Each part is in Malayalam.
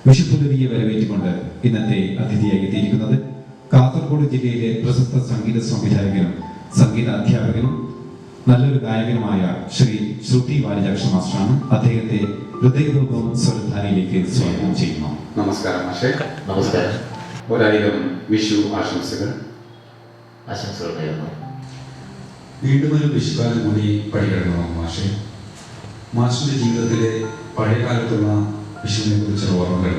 വിഷുപ്പുലരിയെ വരവേറ്റുകൊണ്ട് ഇന്നത്തെ അതിഥിയായി എത്തിയിരിക്കുന്നത് കാസർഗോഡ് ജില്ലയിലെ പ്രശസ്ത സംഗീത സംവിധായകനും സംഗീത അധ്യാപകനും നല്ലൊരു ഗായകനുമായ ശ്രീ ശ്രുതി വാരിജാക്ഷ മാസ്റ്ററാണ്. അദ്ദേഹത്തെ ഹൃദയപൂർവ്വം സ്വരധാരയിലേക്ക് സ്വാഗതം ചെയ്യുന്നു. നമസ്കാരം മാഷേ. നമസ്കാരം. ഒരായിരം വിഷു ആശംസകൾ. ആശംസകൾ നേരുന്നു. വീണ്ടും ഒരു വിഷുകാലം കൂടി പടികടന്നു മാഷേ. മാഷിന്റെ ജീവിതത്തിലെ പഴയ കാലത്തുള്ള വിഷുവിനെ കുറിച്ചുള്ള ഓർമ്മകൾ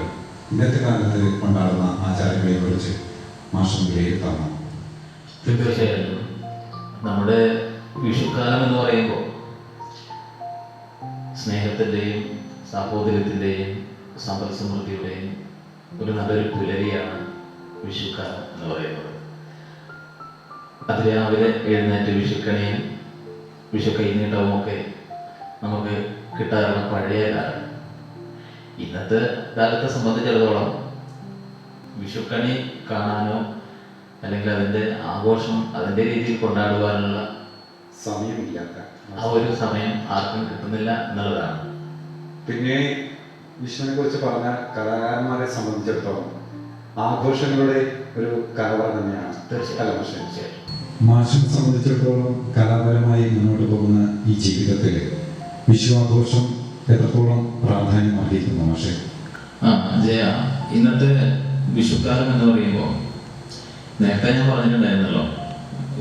ഇന്നത്തെ കാലത്ത് കൊണ്ടാടുന്ന ആചാരങ്ങളെ കുറിച്ച് മാഷം വിലയിരുത്താമോ? തീർച്ചയായിട്ടും നമ്മുടെ വിഷുക്കാലം എന്ന് പറയുമ്പോൾ സ്നേഹത്തിൻ്റെയും സാഹോദര്യത്തിൻ്റെയും സമ്പൽ സമൃദ്ധിയുടെയും ഒരു നല്ലൊരു പുലരിയാണ് വിഷുക്കാലം എന്ന് പറയുന്നത്. അതിരാവിലെ എഴുന്നേറ്റ് വിഷുക്കണിയും വിഷു കൈനീട്ടവും ഒക്കെ നമുക്ക് കിട്ടാറുള്ള പഴയ കാലം. ഇന്നത്തെ കാലത്തെ സംബന്ധിച്ചിടത്തോളം വിഷുക്കണി കാണാനോ അല്ലെങ്കിൽ അതിൻ്റെ ആഘോഷം അതിൻ്റെ രീതിയിൽ കൊണ്ടാടുവാനുള്ള സമയമില്ലാത്ത ആ ഒരു സമയം ആർക്കും കിട്ടുന്നില്ല എന്നുള്ളതാണ്. പിന്നെ വിഷുവിനെ കുറിച്ച് പറഞ്ഞ കലാകാരന്മാരെ സംബന്ധിച്ചിടത്തോളം ആഘോഷങ്ങളുടെ ഒരു കലവറ തന്നെയാണ്. തീർച്ചയായിട്ടും മാഷിനെ സംബന്ധിച്ചിടത്തോളം കലാപരമായി മുന്നോട്ട് പോകുന്ന ഈ ജീവിതത്തിൽ വിഷു ആഘോഷം എത്രത്തോളം പ്രാധാന്യം അർഹിക്കുന്നു മാഷെ? ജയ, ഇന്നത്തെ വിഷുക്കാലം എന്ന് പറയുമ്പോൾ നേരത്തെ ഞാൻ പറഞ്ഞിട്ടുണ്ടായിരുന്നല്ലോ,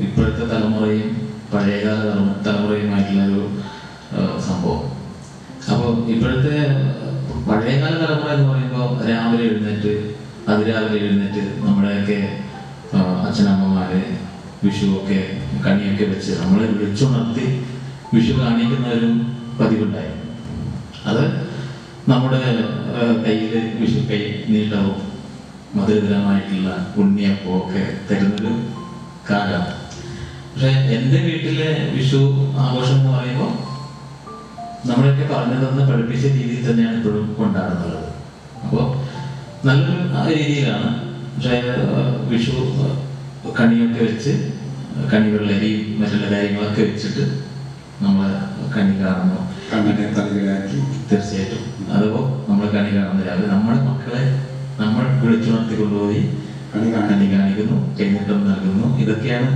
ഇപ്പോഴത്തെ തലമുറയും പഴയകാല തലമുറയുമായിട്ടുള്ള ഒരു സംഭവം. അപ്പോൾ ഇപ്പോഴത്തെ പഴയകാല തലമുറ എന്ന് പറയുമ്പോൾ രാവിലെ എഴുന്നേറ്റ് അതിരാവിലെ എഴുന്നേറ്റ് നമ്മുടെയൊക്കെ അച്ഛനമ്മമാര് വിഷുവൊക്കെ കണിയൊക്കെ വെച്ച് നമ്മളെ വിളിച്ചുണർത്തി വിഷു കാണിക്കുന്ന ഒരു പതിവുണ്ടായിരുന്നു. അത് നമ്മുടെ കയ്യിൽ വിഷു കൈ നീട്ടവും മധുരതരമായിട്ടുള്ള ഉണ്ണിയപ്പവും ഒക്കെ തരുന്നൊരു കാലമാണ്. പക്ഷെ എൻ്റെ വീട്ടിലെ വിഷു ആഘോഷം എന്ന് പറയുമ്പോൾ നമ്മളൊക്കെ പറഞ്ഞു തന്ന് പഠിപ്പിച്ച രീതിയിൽ തന്നെയാണ് ഇപ്പോഴും കൊണ്ടാടുന്നത്. അപ്പോൾ നല്ലൊരു രീതിയിലാണ്. പക്ഷേ വിഷു കണിയൊക്കെ വെച്ച് കണി വെള്ളരിയും മറ്റുള്ള കാര്യങ്ങളൊക്കെ വെച്ചിട്ട് നമ്മൾ കണി കാണുന്നു. കണ്ണിനെ തലകിലാക്കി തീർച്ചയായിട്ടും അതുപോ നമ്മൾ കണി കാണുന്ന രാവിലെ നമ്മുടെ മക്കളെ നമ്മൾ വിളിച്ചുണർത്തി കൊണ്ടുപോയി കണി കാണിക്കുന്നു, കൈനീട്ടം നൽകുന്നു. ഇതൊക്കെയാണ്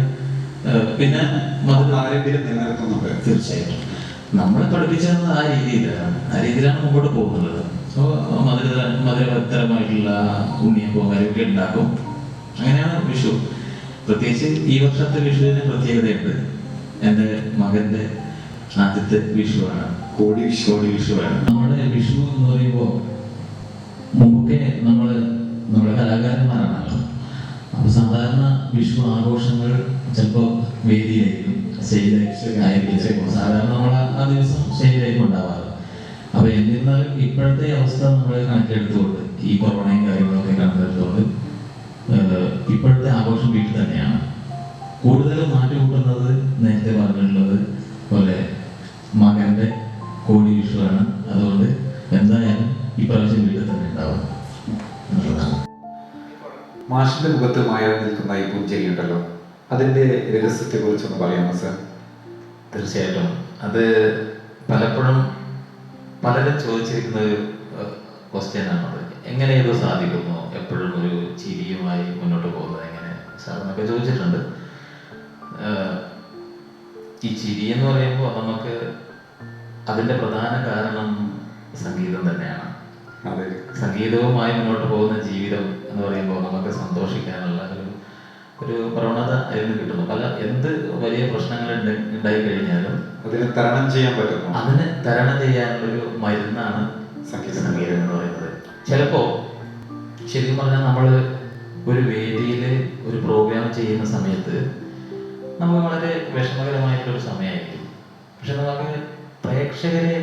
പിന്നെ പാരമ്പര്യം നിലനിർത്തുന്നത്. തീർച്ചയായിട്ടും നമ്മളെ പഠിപ്പിച്ചത് ആ രീതിയിലാണ് മുമ്പോട്ട് പോകുന്നത്. അപ്പോൾ മധുരതരമായിട്ടുള്ള ഉണ്ണിയപ്പവും കാര്യമൊക്കെ ഉണ്ടാക്കും. അങ്ങനെയാണ് വിഷു. പ്രത്യേകിച്ച് ഈ വർഷത്തെ വിഷുവിന് പ്രത്യേകതയുണ്ട്. എൻ്റെ മകൻ്റെ ആദ്യത്തെ വിഷുവാണ്. കോടി വിഷുവാണ്. നമ്മുടെ വിഷു എന്ന് പറയുമ്പോൾ മുമ്പൊക്കെ നമ്മുടെ കലാകാരന്മാരാണല്ലോ. അപ്പൊ സാധാരണ വിഷു ആഘോഷങ്ങൾ ചിലപ്പോൾ വേദിയിലായിരിക്കും, സ്റ്റേജിലായിരിക്കും. സാധാരണ നമ്മൾ ആ ദിവസം സ്റ്റേജിലായിരിക്കും ഉണ്ടാവാറ്. അപ്പൊ എന്നിരുന്നാലും ഇപ്പോഴത്തെ അവസ്ഥ നമ്മൾ കണക്കെടുത്തുകൊണ്ട് ഈ കൊറോണയും കാര്യങ്ങളൊക്കെ കണക്കെടുത്തുകൊണ്ട് ഇപ്പോഴത്തെ ആഘോഷം വീട്ടിൽ തന്നെയാണ്. കൂടുതലും മാറ്റിക്കൂട്ടുന്നത് നേരത്തെ പറഞ്ഞിട്ടുള്ളത് പോലെ മകന്റെ കോടി വിഷുവാണ്. അതുകൊണ്ട് എന്തായാലും ഇപ്രാവശ്യം വീട്ടിൽ തന്നെ ഉണ്ടാവും എന്നുള്ളതാണ്. മാഷിന്റെ മുഖത്ത് മായ നിൽക്കുന്ന ഈ പുഞ്ചിരിയുണ്ടല്ലോ, അതിന്റെ രഹസ്യത്തെ കുറിച്ചൊന്ന് പറയാമോ സാർ? തീർച്ചയായിട്ടും അത് പലപ്പോഴും പലരും ചോദിച്ചിരിക്കുന്ന ഒരു ക്വസ്റ്റ്യൻ ആണത്. എങ്ങനെ ഇത് സാധിക്കുന്നു എപ്പോഴും ഒരു ചിരിയുമായി മുന്നോട്ട് പോകുന്നത് എങ്ങനെ സാർ എന്നൊക്കെ ചോദിച്ചിട്ടുണ്ട്. ഈ ചിരി എന്ന് പറയുമ്പോൾ നമുക്ക് അതിൻ്റെ പ്രധാന കാരണം സംഗീതം തന്നെയാണ്. അതെ, സംഗീതവുമായി മുന്നോട്ട് പോകുന്ന ജീവിതം എന്ന് പറയുമ്പോൾ നമുക്ക് സന്തോഷിക്കാനുള്ള ഒരു പ്രവണത അതിന് കിട്ടുന്നു. എന്ത് വലിയ പ്രശ്നങ്ങൾ ഉണ്ടായി കഴിഞ്ഞാലും അതിനെ തരണം ചെയ്യാൻ പറ്റുന്നു. അതിനെ തരണം ചെയ്യാനുള്ളൊരു മരുന്നാണ് സംഗീതം എന്ന് പറയുന്നത്. ചിലപ്പോൾ ശരിക്കും പറഞ്ഞാൽ നമ്മൾ ഒരു വേദിയിൽ ഒരു പ്രോഗ്രാം ചെയ്യുന്ന സമയത്ത് നമുക്ക് വളരെ വിഷമകരമായിട്ടുള്ളൊരു സമയമായിരിക്കും. പക്ഷെ നമുക്ക് പ്രേക്ഷകരെ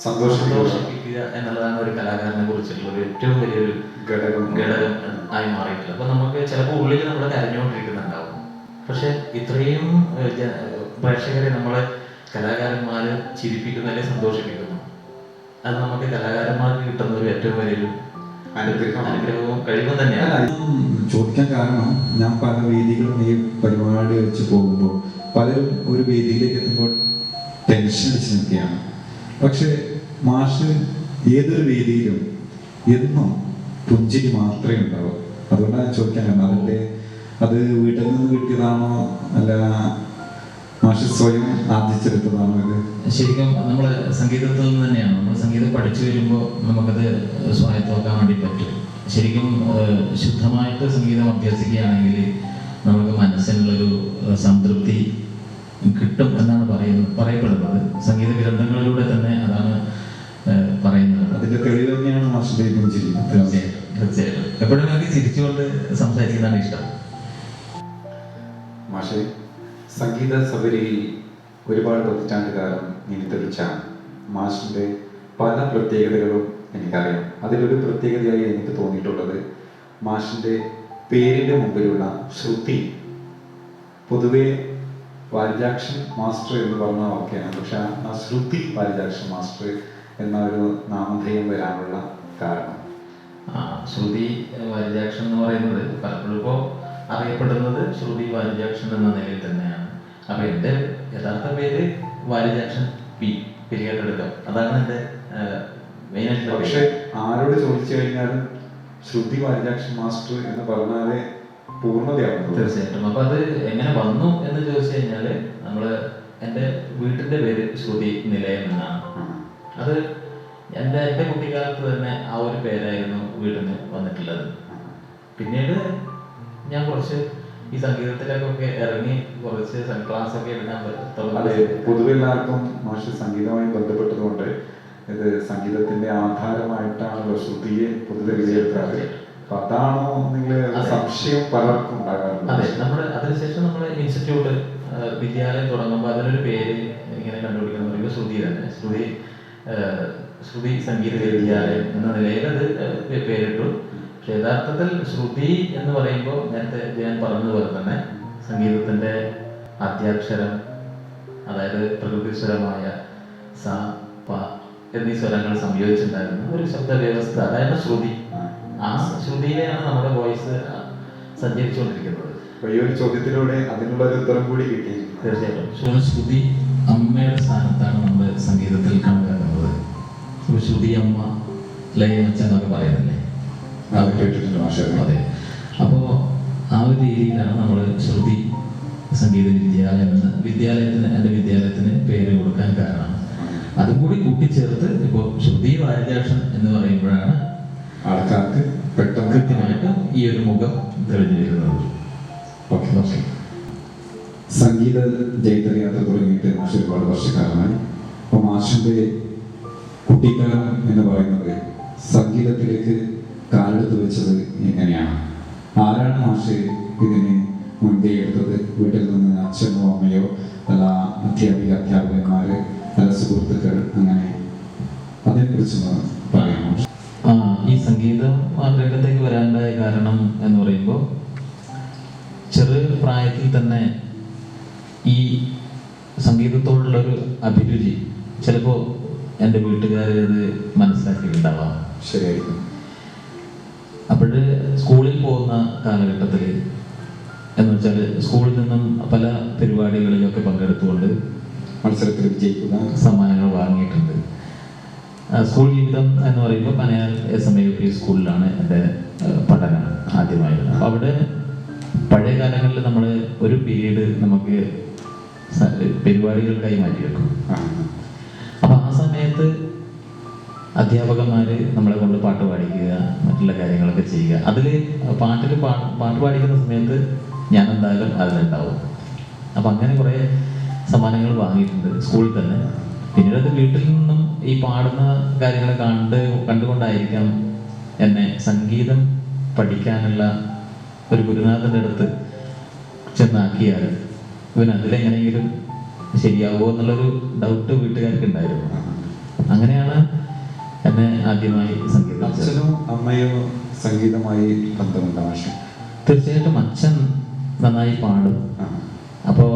സന്തോഷിപ്പിക്കുക എന്നുള്ളതാണ് ഒരു കലാകാരനെ കുറിച്ചുള്ള ഒരു ഏറ്റവും വലിയൊരു ഘടകം ആയി മാറിയിട്ടില്ല. അപ്പൊ നമുക്ക് ചിലപ്പോൾ ഉള്ളിൽ നമ്മൾ കരഞ്ഞുകൊണ്ടിരിക്കുന്നുണ്ടാവും. പക്ഷെ ഇത്രയും പ്രേക്ഷകരെ നമ്മളെ കലാകാരന്മാര് ചിരിപ്പിക്കുന്നു അല്ലെങ്കിൽ സന്തോഷിപ്പിക്കുന്നു. അത് നമുക്ക് കലാകാരന്മാർക്ക് കിട്ടുന്ന ഒരു ഏറ്റവും വലിയൊരു അനുഗ്രഹവും കഴിവും തന്നെയാണ്. ചോദിക്കാൻ കാരണം, ഞാൻ പല വേദികളും ഈ പരിപാടി വെച്ച് പോകുമ്പോൾ പലരും ഒരു വേദിയിലേക്ക് എത്തുമ്പോൾ ടെൻഷൻ അടിച്ച് നിൽക്കുകയാണ്. പക്ഷെ മാഷ് ഏതൊരു വേദിയിലും എന്നും പുഞ്ചിരി മാത്രമേ ഉണ്ടാവൂ. അതുകൊണ്ടാണ് ചോദിക്കാൻ അതിൻ്റെ അത് വീട്ടിൽ നിന്ന് കിട്ടിയതാണോ അല്ല മാഷ് സ്വയം ആർജിച്ചെടുത്തതാണോ ഇത്? ശരിക്കും നമ്മൾ സംഗീതത്തിൽ നിന്ന് തന്നെയാണ്. നമ്മൾ സംഗീതം പഠിച്ചു വരുമ്പോൾ നമുക്കത് സ്വായത്തമാക്കാൻ വേണ്ടി പറ്റും. ശരിക്കും ശുദ്ധമായിട്ട് സംഗീതം അഭ്യസിക്കുകയാണെങ്കിൽ നമുക്ക് മനസ്സിനുള്ളൊരു സംതൃപ്തി കിട്ടും എന്നാണ് പറയപ്പെടുന്നത്. സംഗീത ഗ്രന്ഥങ്ങളിലൂടെ തന്നെ അതാണ് പറയുന്നത്. അതിന്റെ തെളിവ് തന്നെയാണ് മാഷിന്റെ പുഞ്ചിരി. തീർച്ചയായിട്ടും എപ്പോഴും നമുക്ക് ചിരിച്ചുകൊണ്ട് സംസാരിക്കുന്നതാണ് ഇഷ്ടം. മാഷെ, സംഗീത സബരിയിൽ ഒരുപാട് പതിറ്റാണ്ടുകാലം നീന്തി തെളിച്ച മാഷിന്റെ പല പ്രത്യേകതകളും എനിക്കറിയാം. അതിലൊരു പ്രത്യേകതയായി എനിക്ക് തോന്നിയിട്ടുള്ളത് മാഷിന്റെ പേരിന്റെ മുമ്പിലുള്ള ശ്രുതി. പൊതുവെ വാരിജാക്ഷൻ മാസ്റ്റർ എന്ന് പറഞ്ഞാൽ ഓക്കെയാണ്, പക്ഷെ ആ ശ്രുതി വാരിജാക്ഷൻ മാസ്റ്റർ എന്ന ഒരു നാമധേയം വരാനുള്ള കാരണം? ശ്രുതി വാരിജാക്ഷൻ എന്ന് പറയുന്നത് പലപ്പോഴും ഇപ്പോൾ അറിയപ്പെടുന്നത് ശ്രുതി വാരിജാക്ഷൻ എന്ന നിലയിൽ തന്നെയാണ്. അപ്പൊ എൻ്റെ യഥാർത്ഥ പേര് വാരിജാക്ഷൻ പി പെരിയാട്ടെടുക്കാം. അതാണ് എൻ്റെ മെയിൻ ആയിട്ടുള്ള. പക്ഷെ ആരോട് ചോദിച്ചു കഴിഞ്ഞാലും ശ്രുതി വാരിജാക്ഷൻ മാസ്റ്റർ എന്ന് പറഞ്ഞാലേ പൂർണ്ണതയാവും. തീർച്ചയായിട്ടും. അപ്പൊ അത് എങ്ങനെ വന്നു എന്ന് ചോദിച്ചു കഴിഞ്ഞാല് എൻ്റെ വീട്ടിന്റെ പേര് ശ്രുതി നിലയം എന്നാണ്. അത് എൻ്റെ കുട്ടിക്കാലത്ത് തന്നെ ആ ഒരു പേരായിരുന്നു വീട്ടിൽ നിന്ന് വന്നിട്ടുള്ളത്. പിന്നീട് ഞാൻ കുറച്ച് ഈ സംഗീതത്തിലേക്കൊക്കെ ഇറങ്ങി കുറച്ച് ക്ലാസ് ഒക്കെ എടുക്കാൻ പറ്റും. പൊതുവെ എല്ലാവർക്കും മാഷ് സംഗീതവുമായി ബന്ധപ്പെട്ടതുകൊണ്ട് ഇത് സംഗീതത്തിന്റെ ആധാരമായിട്ടാണല്ലോ ശ്രുതിയെ പൊതുവെ വിലയിരുത്താറ്. അപ്പൊ അതാണോ നിങ്ങൾ സംശയം പലർക്കും ഉണ്ടാകാറുണ്ട്? അതെ, അതിനുശേഷം നമ്മുടെ ഇൻസ്റ്റിറ്റ്യൂട്ട് വിദ്യാലയം തുടങ്ങുമ്പോൾ അതിനൊരു പേര് ഇങ്ങനെ കണ്ടുപിടിക്കണം പറയുമ്പോൾ ശ്രുതി തന്നെ. ശ്രുതി സംഗീത വിദ്യാലയം എന്ന നിലയിൽ അത് പേരിട്ടു. പക്ഷെ യഥാർത്ഥത്തിൽ ശ്രുതി എന്ന് പറയുമ്പോൾ നേരത്തെ ഞാൻ പറഞ്ഞതുപോലെ തന്നെ സംഗീതത്തിന്റെ ആദ്യാക്ഷരം, അതായത് പ്രകൃതിസ്വരമായ സ പ എന്നീ സ്വരങ്ങൾ സംയോജിച്ചിട്ടുണ്ടായിരുന്ന ഒരു ശബ്ദ വ്യവസ്ഥ, അതായത് ശ്രുതി. ആ ശ്രുതിയിലാണ് നമ്മുടെ വോയിസ് സഞ്ചരിച്ചുകൊണ്ടിരിക്കുന്നത്. ഈ ഒരു ചോദ്യത്തിലൂടെ അതിനുള്ള ഒരു ഉത്തരം കൂടി കിട്ടി. തീർച്ചയായിട്ടും ശ്രുതി അമ്മയുടെ സ്ഥാനത്താണ് നമ്മൾ സംഗീതത്തിൽ കണക്കാക്കുന്നത്. ശ്രുതി അമ്മ ലയമച്ച എന്നൊക്കെ പറയുന്നില്ലേ? അതെ. അപ്പോൾ ആ ഒരു രീതിയിലാണ് നമ്മൾ ശ്രുതി സംഗീത വിദ്യാലയം എന്ന എൻ്റെ വിദ്യാലയത്തിന് പേര് കൊടുക്കാൻ കാരണം. അതും കൂടി കൂട്ടിച്ചേർത്ത് ഇപ്പോൾ ശ്രുതി വാരിജാക്ഷൻ എന്ന് പറയുമ്പോഴാണ് ആൾക്കാർക്ക് പെട്ടെന്ന് കൃത്യമായിട്ട് ഈ ഒരു മുഖം തെളിഞ്ഞു വരുന്നത്. സംഗീത ജൈത്രയാത്ര തുടങ്ങിയിട്ട് മാഷ് ഒരുപാട് വർഷക്കാലമായി. അപ്പോൾ മാഷിന്റെ കുട്ടിക്കാലം എന്ന് പറയുന്നത് സംഗീതത്തിലേക്ക് കാലെടുത്ത് വെച്ചത് എങ്ങനെയാണ്? ആരാണ് മാഷ് ഇതിന് മുൻകൈ എടുത്തത്? വീട്ടിൽ നിന്ന് അച്ഛനോ അമ്മയോ അല്ല അധ്യാപകന്മാര് അല്ല സുഹൃത്തുക്കൾ, അങ്ങനെ അതിനെക്കുറിച്ചൊന്ന് പറയാമോ? ഈ സംഗീത രംഗത്തേക്ക് വരാനുണ്ടായ കാരണം എന്ന് പറയുമ്പോൾ ചെറിയ പ്രായത്തിൽ തന്നെ ഈ സംഗീതത്തോടുള്ളൊരു അഭിരുചി ചിലപ്പോൾ എൻ്റെ വീട്ടുകാരെ അത് മനസ്സിലാക്കിയിട്ടുണ്ടാവാം. ശരിയായിരിക്കും. അപ്പോഴ് സ്കൂളിൽ പോകുന്ന കാലഘട്ടത്തിൽ എന്ന് വെച്ചാൽ സ്കൂളിൽ നിന്നും പല പരിപാടികളിലൊക്കെ പങ്കെടുത്തുകൊണ്ട് മത്സരത്തിൽ വിജയിക്കുന്ന സമ്മാനങ്ങൾ വാങ്ങിയിട്ടുണ്ട്. സ്കൂൾ ജീവിതം എന്ന് പറയുമ്പോൾ പനയാൽ SMUP സ്കൂളിലാണ് എൻ്റെ പഠനം ആദ്യമായത്. അപ്പോൾ അവിടെ പഴയ കാലങ്ങളിൽ നമ്മൾ ഒരു പീരീഡ് നമുക്ക് പരിപാടികൾക്കായി മാറ്റി വെക്കും. അപ്പോൾ ആ സമയത്ത് അധ്യാപകന്മാർ നമ്മളെ കൊണ്ട് പാട്ട് പാടിക്കുക, മറ്റുള്ള കാര്യങ്ങളൊക്കെ ചെയ്യുക. അതിൽ പാട്ട് പാടിക്കുന്ന സമയത്ത് ഞാൻ എന്തായാലും അതിലുണ്ടാവും. അപ്പം അങ്ങനെ കുറേ സമ്മാനങ്ങൾ വാങ്ങിയിട്ടുണ്ട് സ്കൂളിൽ തന്നെ. പിന്നീട് അത് വീട്ടിൽ നിന്നും ഈ പാടുന്ന കാര്യങ്ങൾ കണ്ടുകൊണ്ടായിരിക്കാം എന്നെ സംഗീതം പഠിക്കാനുള്ള ഒരു ഗുരുനാഥൻ്റെ അടുത്ത് ചെന്നാക്കിയാൽ ഇവൻ അതിലെങ്ങനെയെങ്കിലും ശരിയാവുമോ എന്നുള്ളൊരു ഡൗട്ട് വീട്ടുകാർക്ക് ഉണ്ടായിരുന്നു. അങ്ങനെയാണ് എന്നെ ആദ്യമായി സംഗീതം. അച്ഛനോ അമ്മയോ സംഗീതമായി ബന്ധമുണ്ടോ? തീർച്ചയായിട്ടും അച്ഛൻ നന്നായി പാടും. അപ്പോൾ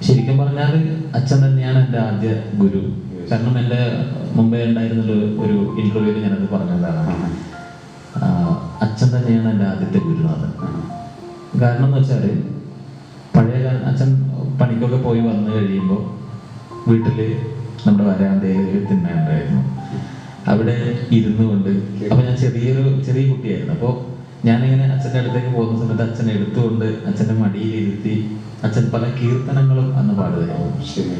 ശരിക്കും പറഞ്ഞാൽ അച്ഛൻ തന്നെയാണ് എൻ്റെ ആദ്യ ഗുരു. കാരണം എൻ്റെ മുമ്പേ ഉണ്ടായിരുന്ന ഒരു ഇന്റർവ്യൂവിൽ ഞാനത് പറഞ്ഞതാണ്. അച്ഛൻ തന്നെയാണ് എൻ്റെ ആദ്യത്തെ ഗുരുനാഥൻ. കാരണം എന്ന് വെച്ചാൽ പഴയ അച്ഛൻ പണിക്കൊക്കെ പോയി വന്നു കഴിയുമ്പോൾ വീട്ടിൽ നമ്മുടെ വരാന്തയിൽ ഒരു തിണ്ണ ഉണ്ടായിരുന്നു. അവിടെ ഇരുന്നു കൊണ്ട്, അപ്പൊ ഞാൻ ചെറിയ കുട്ടിയായിരുന്നു. അപ്പോൾ ഞാനിങ്ങനെ അച്ഛൻ്റെ അടുത്തേക്ക് പോകുന്ന സമയത്ത് അച്ഛനെ എടുത്തുകൊണ്ട് അച്ഛൻ്റെ മടിയിലിരുത്തി അച്ഛൻ പല കീർത്തനങ്ങളും അന്ന് പാടുകയായിരുന്നു. ശരി.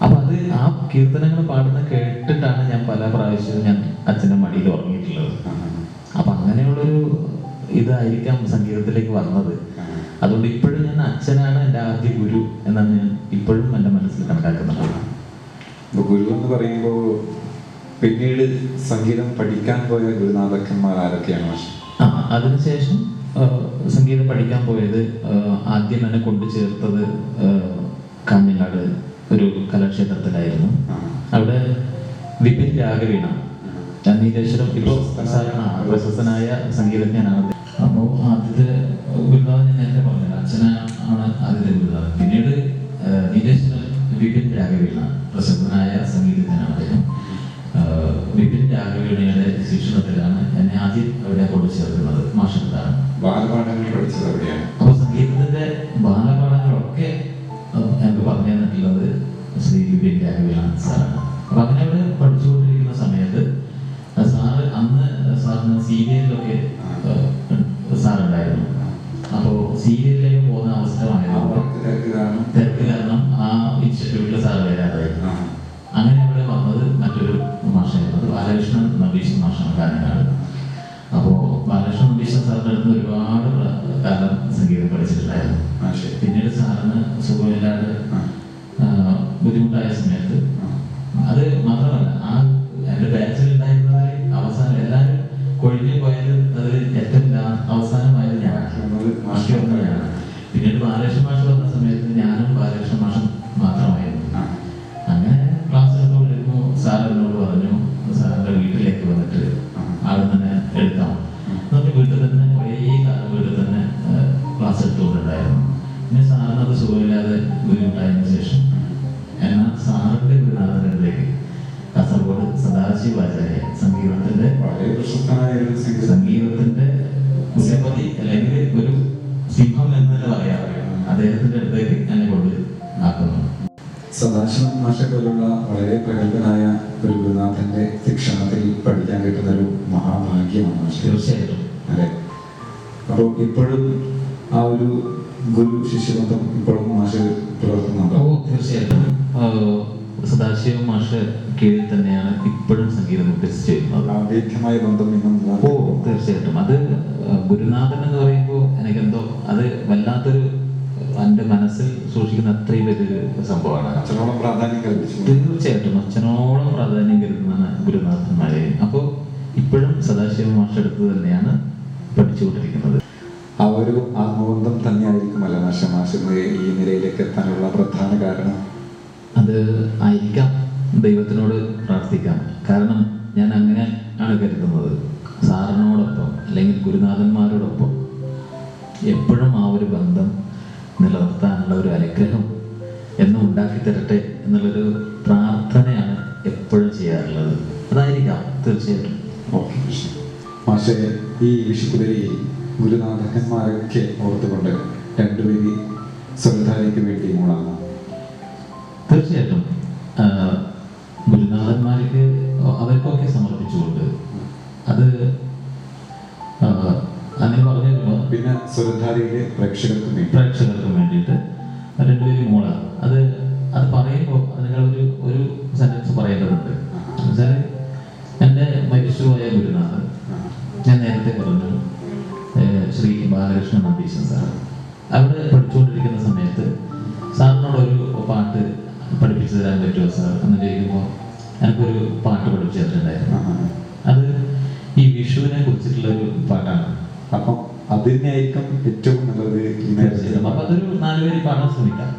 അപ്പൊ അത് ആ കീർത്തനങ്ങൾ പാടുന്ന കേട്ടിട്ടാണ് ഞാൻ പല പ്രാവശ്യവും ഞാൻ അച്ഛൻ്റെ മടിയിൽ ഉറങ്ങിയിട്ടുള്ളത്. അപ്പൊ അങ്ങനെയുള്ളൊരു ഇതായിരിക്കാം സംഗീതത്തിലേക്ക് വന്നത്. അതുകൊണ്ട് ഇപ്പോഴും ഞാൻ അച്ഛനാണ് എൻ്റെ ആദ്യ ഗുരു എന്നാണ് ഞാൻ ഇപ്പോഴും എൻ്റെ മനസ്സിൽ കണക്കാക്കുന്നത്. അപ്പൊ ഗുരു എന്ന് പറയുമ്പോൾ പിന്നീട് സംഗീതം പഠിക്കാൻ പോയ ഗുരുനാഥക്കന്മാർ ആരൊക്കെയാണ് മാഷ്? അതിനുശേഷം സംഗീതം പഠിക്കാൻ പോയത് ആദ്യം എന്നെ കൊണ്ടു ചേർത്തത് കാഞ്ഞങ്ങാട് ഒരു കലാക്ഷേത്രത്തിലായിരുന്നു. അവിടെ വിപിൻ രാഘവീണ, നീലേശ്വരം ഇപ്പോൾ പ്രശസ്തനായ സംഗീതജ്ഞനാണ്. അപ്പോൾ ആദ്യത്തെ ഗുരുനാഥൻ ഞാൻ നേരത്തെ പറഞ്ഞത് അച്ഛനാണ് ആദ്യത്തെ ഗുരുനാഥൻ. പിന്നീട് നീലേശ്വരം വിപിൻ രാഘവീണ പ്രശസ്തനായ സംഗീതജ്ഞനാണ്. വിപിൻ രാഘവീണയുടെ ശിക്ഷണത്തിലാണ് എന്നെ ആദ്യം അവിടെ കൊണ്ടു ചേർക്കുന്നത്. മാഷത്താണ് ബാലപാഠങ്ങൾ പഠിച്ചത് എവിടെയാണ്? അപ്പോൾ സംഗീതത്തിന്റെ ബാലപാഠങ്ങളൊക്കെ എനിക്ക് പറഞ്ഞു തന്നിട്ടുള്ളത് ശ്രീ വിപിൻ രാഘവീണ സാറാണ്. അപ്പൊ അങ്ങനെ അവിടെ പഠിച്ചുകൊണ്ടിരിക്കുന്ന സമയത്ത് അന്ന് സാറിന് സീരിയലിലൊക്കെ സാറുണ്ടായിരുന്നു. അപ്പോൾ സീരിയലിലേക്ക് പോകുന്ന അവസരമായിരുന്നു. തിരക്ക് കാരണം ആ ഇൻസ്റ്റിറ്റ്യൂട്ടിൽ സാർ വരാതായിരുന്നു. അങ്ങനെ അവിടെ വന്നത് മറ്റൊരു മാഷായിരുന്നു, ബാലകൃഷ്ണൻ നമ്പീശൻ മാഷാണ് കാഞ്ഞങ്ങാട്. അപ്പോൾ ബാലകൃഷ്ണൻ നമ്പീശൻ സാറിൻ്റെ അടുത്ത് ഒരുപാട് കാലം സംഗീതം പഠിച്ചിട്ടുണ്ടായിരുന്നു. പിന്നീട് സാറിന് സുഖമില്ലാതെ ബുദ്ധിമുട്ടായ സമയത്ത്, അത് മാത്രമല്ല ആ എൻ്റെ ബാച്ചിൽ ഉണ്ടായിരുന്നതിൽ അവസാനം എല്ലാവരും കൊഴിഞ്ഞു പോയത് അതിൽ ഏറ്റവും അവസാനമായത് ഞാനാണ്. പിന്നീട് ബാലകൃഷ്ണൻ മാഷ് വന്ന സമയത്ത് ഞാനും ബാലകൃഷ്ണൻ മാഷും മാത്രമായിരുന്നു. അങ്ങനെ ക്ലാസ് എടുത്തുകൊണ്ടിരുമ്പോൾ സാർ എന്നോട് പറഞ്ഞു, സാറിൻ്റെ വീട്ടിലേക്ക് വന്നിട്ട് അവിടെ തന്നെ എടുക്കാം. എന്നിട്ട് വീട്ടിൽ തന്നെ കുറേ കാലം വീട്ടിൽ തന്നെ ക്ലാസ് എടുത്തുകൊണ്ടുണ്ടായിരുന്നു. പിന്നെ സാറിനത് സുഖമില്ലാതെ ബുദ്ധിമുട്ടായതിനു ശേഷം എന്നാൽ സാറിൻ്റെ ഗുരുനാഥനിലേക്ക് കാസർഗോഡ് സദാശിവാചാര്യ സംഗീതത്തിന്റെ കുലപതി അല്ലെങ്കിൽ ഒരു സിംഹം എന്ന് തന്നെ പറയാം, അദ്ദേഹത്തിന്റെ അടുത്തേക്ക് എന്നെ കൊണ്ട് ആക്കുന്നു. സദാശിവൻ മാഷെ പോലുള്ള വളരെ പ്രഗത്ഭനായ ഒരു ഗുരുനാഥന്റെ ശിക്ഷണത്തിൽ പഠിക്കാൻ കിട്ടുന്ന ഒരു മഹാഭാഗ്യമാണ്. തീർച്ചയായിട്ടും അതെ. അപ്പോൾ ഇപ്പോഴും ആ ഒരു ഗുരു ശിഷ്യബന്ധം ഇപ്പോഴും മാഷ് പുലർത്തുന്നുണ്ടോ? തീർച്ചയായിട്ടും സദാശിവ മാഷ് കീഴിൽ തന്നെയാണ് ഇപ്പോഴും സംഗീതം അഭ്യസിച്ച് ചെയ്യുന്നത്. ആവേദ്യമായ ബന്ധം ഇന്നും തീർച്ചയായിട്ടും. അത് ഗുരുനാഥൻ എന്ന് പറയുമ്പോൾ എനിക്കെന്തോ അത് വല്ലാത്തൊരു എൻ്റെ മനസ്സിൽ സൂക്ഷിക്കുന്ന അത്രയും വലിയൊരു സംഭവമാണ്. അച്ഛനോളം പ്രാധാന്യം കൽപ്പിച്ചു. തീർച്ചയായിട്ടും അച്ഛനോളം പ്രാധാന്യം കരുതുന്നതാണ് ഗുരുനാഥന്മാരെ. അപ്പോൾ ഇപ്പോഴും സദാശിവ മാഷെടുത്ത് തന്നെയാണ് പഠിച്ചുകൊണ്ടിരിക്കുന്നത്. ആ ഒരു ആത്മബന്ധം തന്നെയായിരിക്കുമല്ലോ മാഷിന് ഈ നിലയിലേക്ക് എത്താനുള്ള പ്രധാന കാരണം? അത് ആയിരിക്കാം, ദൈവത്തിനോട് പ്രാർത്ഥിക്കാം. കാരണം ഞാൻ അങ്ങനെ ആണ് കരുതുന്നത്. സാറിനോടൊപ്പം അല്ലെങ്കിൽ ഗുരുനാഥന്മാരോടൊപ്പം എപ്പോഴും ആ ഒരു ബന്ധം നിലനിർത്താനുള്ള ഒരു അനുഗ്രഹം എന്നും ഉണ്ടാക്കി തരട്ടെ എന്നുള്ളൊരു പ്രാർത്ഥനയാണ് എപ്പോഴും ചെയ്യാറുള്ളത്. അതായിരിക്കാം തീർച്ചയായിട്ടും. ഓക്കെ മാഷെ, ഈ വിഷുപുലരിയിൽ ഗുരുനാഥന്മാരൊക്കെ ഓർത്തുകൊണ്ട് രണ്ടുപേരി സ്വരധാരയ്ക്ക് വേണ്ടി മൂളാമോ? തീർച്ചയായിട്ടും. ഗുരുനാഥന്മാർക്ക് അവർക്കൊക്കെ സമർപ്പിച്ചുകൊണ്ട് അത് അങ്ങനെ പറഞ്ഞു. പിന്നെ സ്വരധാരയിലെ പ്രേക്ഷകർക്കും വേണ്ടിയിട്ട് രണ്ടുപേരും മൂളാം. അത് പറയുമ്പോൾ അതിനൊരു ഒരു സെന്റൻസ് പറയേണ്ടതുണ്ട്. എന്നുവെച്ചാൽ എൻ്റെ മരിച്ചുപോയ ഗുരുനാഥൻ, ഞാൻ നേരത്തെ പറഞ്ഞു ശ്രീ ബാലകൃഷ്ണൻ നമ്പീശൻ സാർ, അവിടെ പഠിച്ചുകൊണ്ടിരിക്കുന്ന സമയത്ത് സാറിനോടൊരു പാട്ട് പഠിപ്പിച്ചു തരാൻ പറ്റുമോ സാർ എന്ന് ചോദിക്കുമ്പോൾ എനിക്കൊരു പാട്ട് പഠിപ്പിച്ചു തന്നിട്ടുണ്ടായിരുന്നു. അത് ഈ വിഷുവിനെ കുറിച്ചിട്ടുള്ളൊരു പാട്ടാണ്. അപ്പം അതിനായിരിക്കും ഏറ്റവും നല്ലത്. അപ്പൊ അതൊരു 4 പേര് പാടാൻ ശ്രമിക്കാം.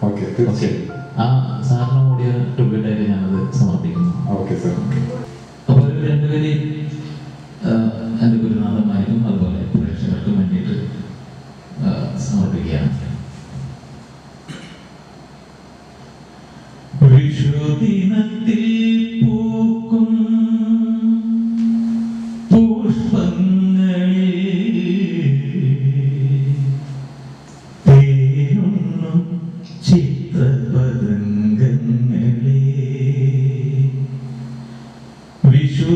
ഓക്കെ, തീർച്ചയായും. ആ സാറിന് കൂടിയ ട്രിബ്യൂട്ടായിട്ട് ഞാനത് സമർപ്പിക്കുന്നു. Okay sir. അപ്പോൾ ഒരു 2 പേര് എൻ്റെ ഗുരുനാഥന്മാർക്കും അതുപോലെ പ്രേക്ഷകർക്കും വേണ്ടിയിട്ട് സമർപ്പിക്കുകയാണ്. വിഷുദിനത്തിൽ പൂക്കും പുഷ്പങ്ങളിൽ തേനുണ്ണും ചിത്രപതംഗങ്ങളെ വിഷു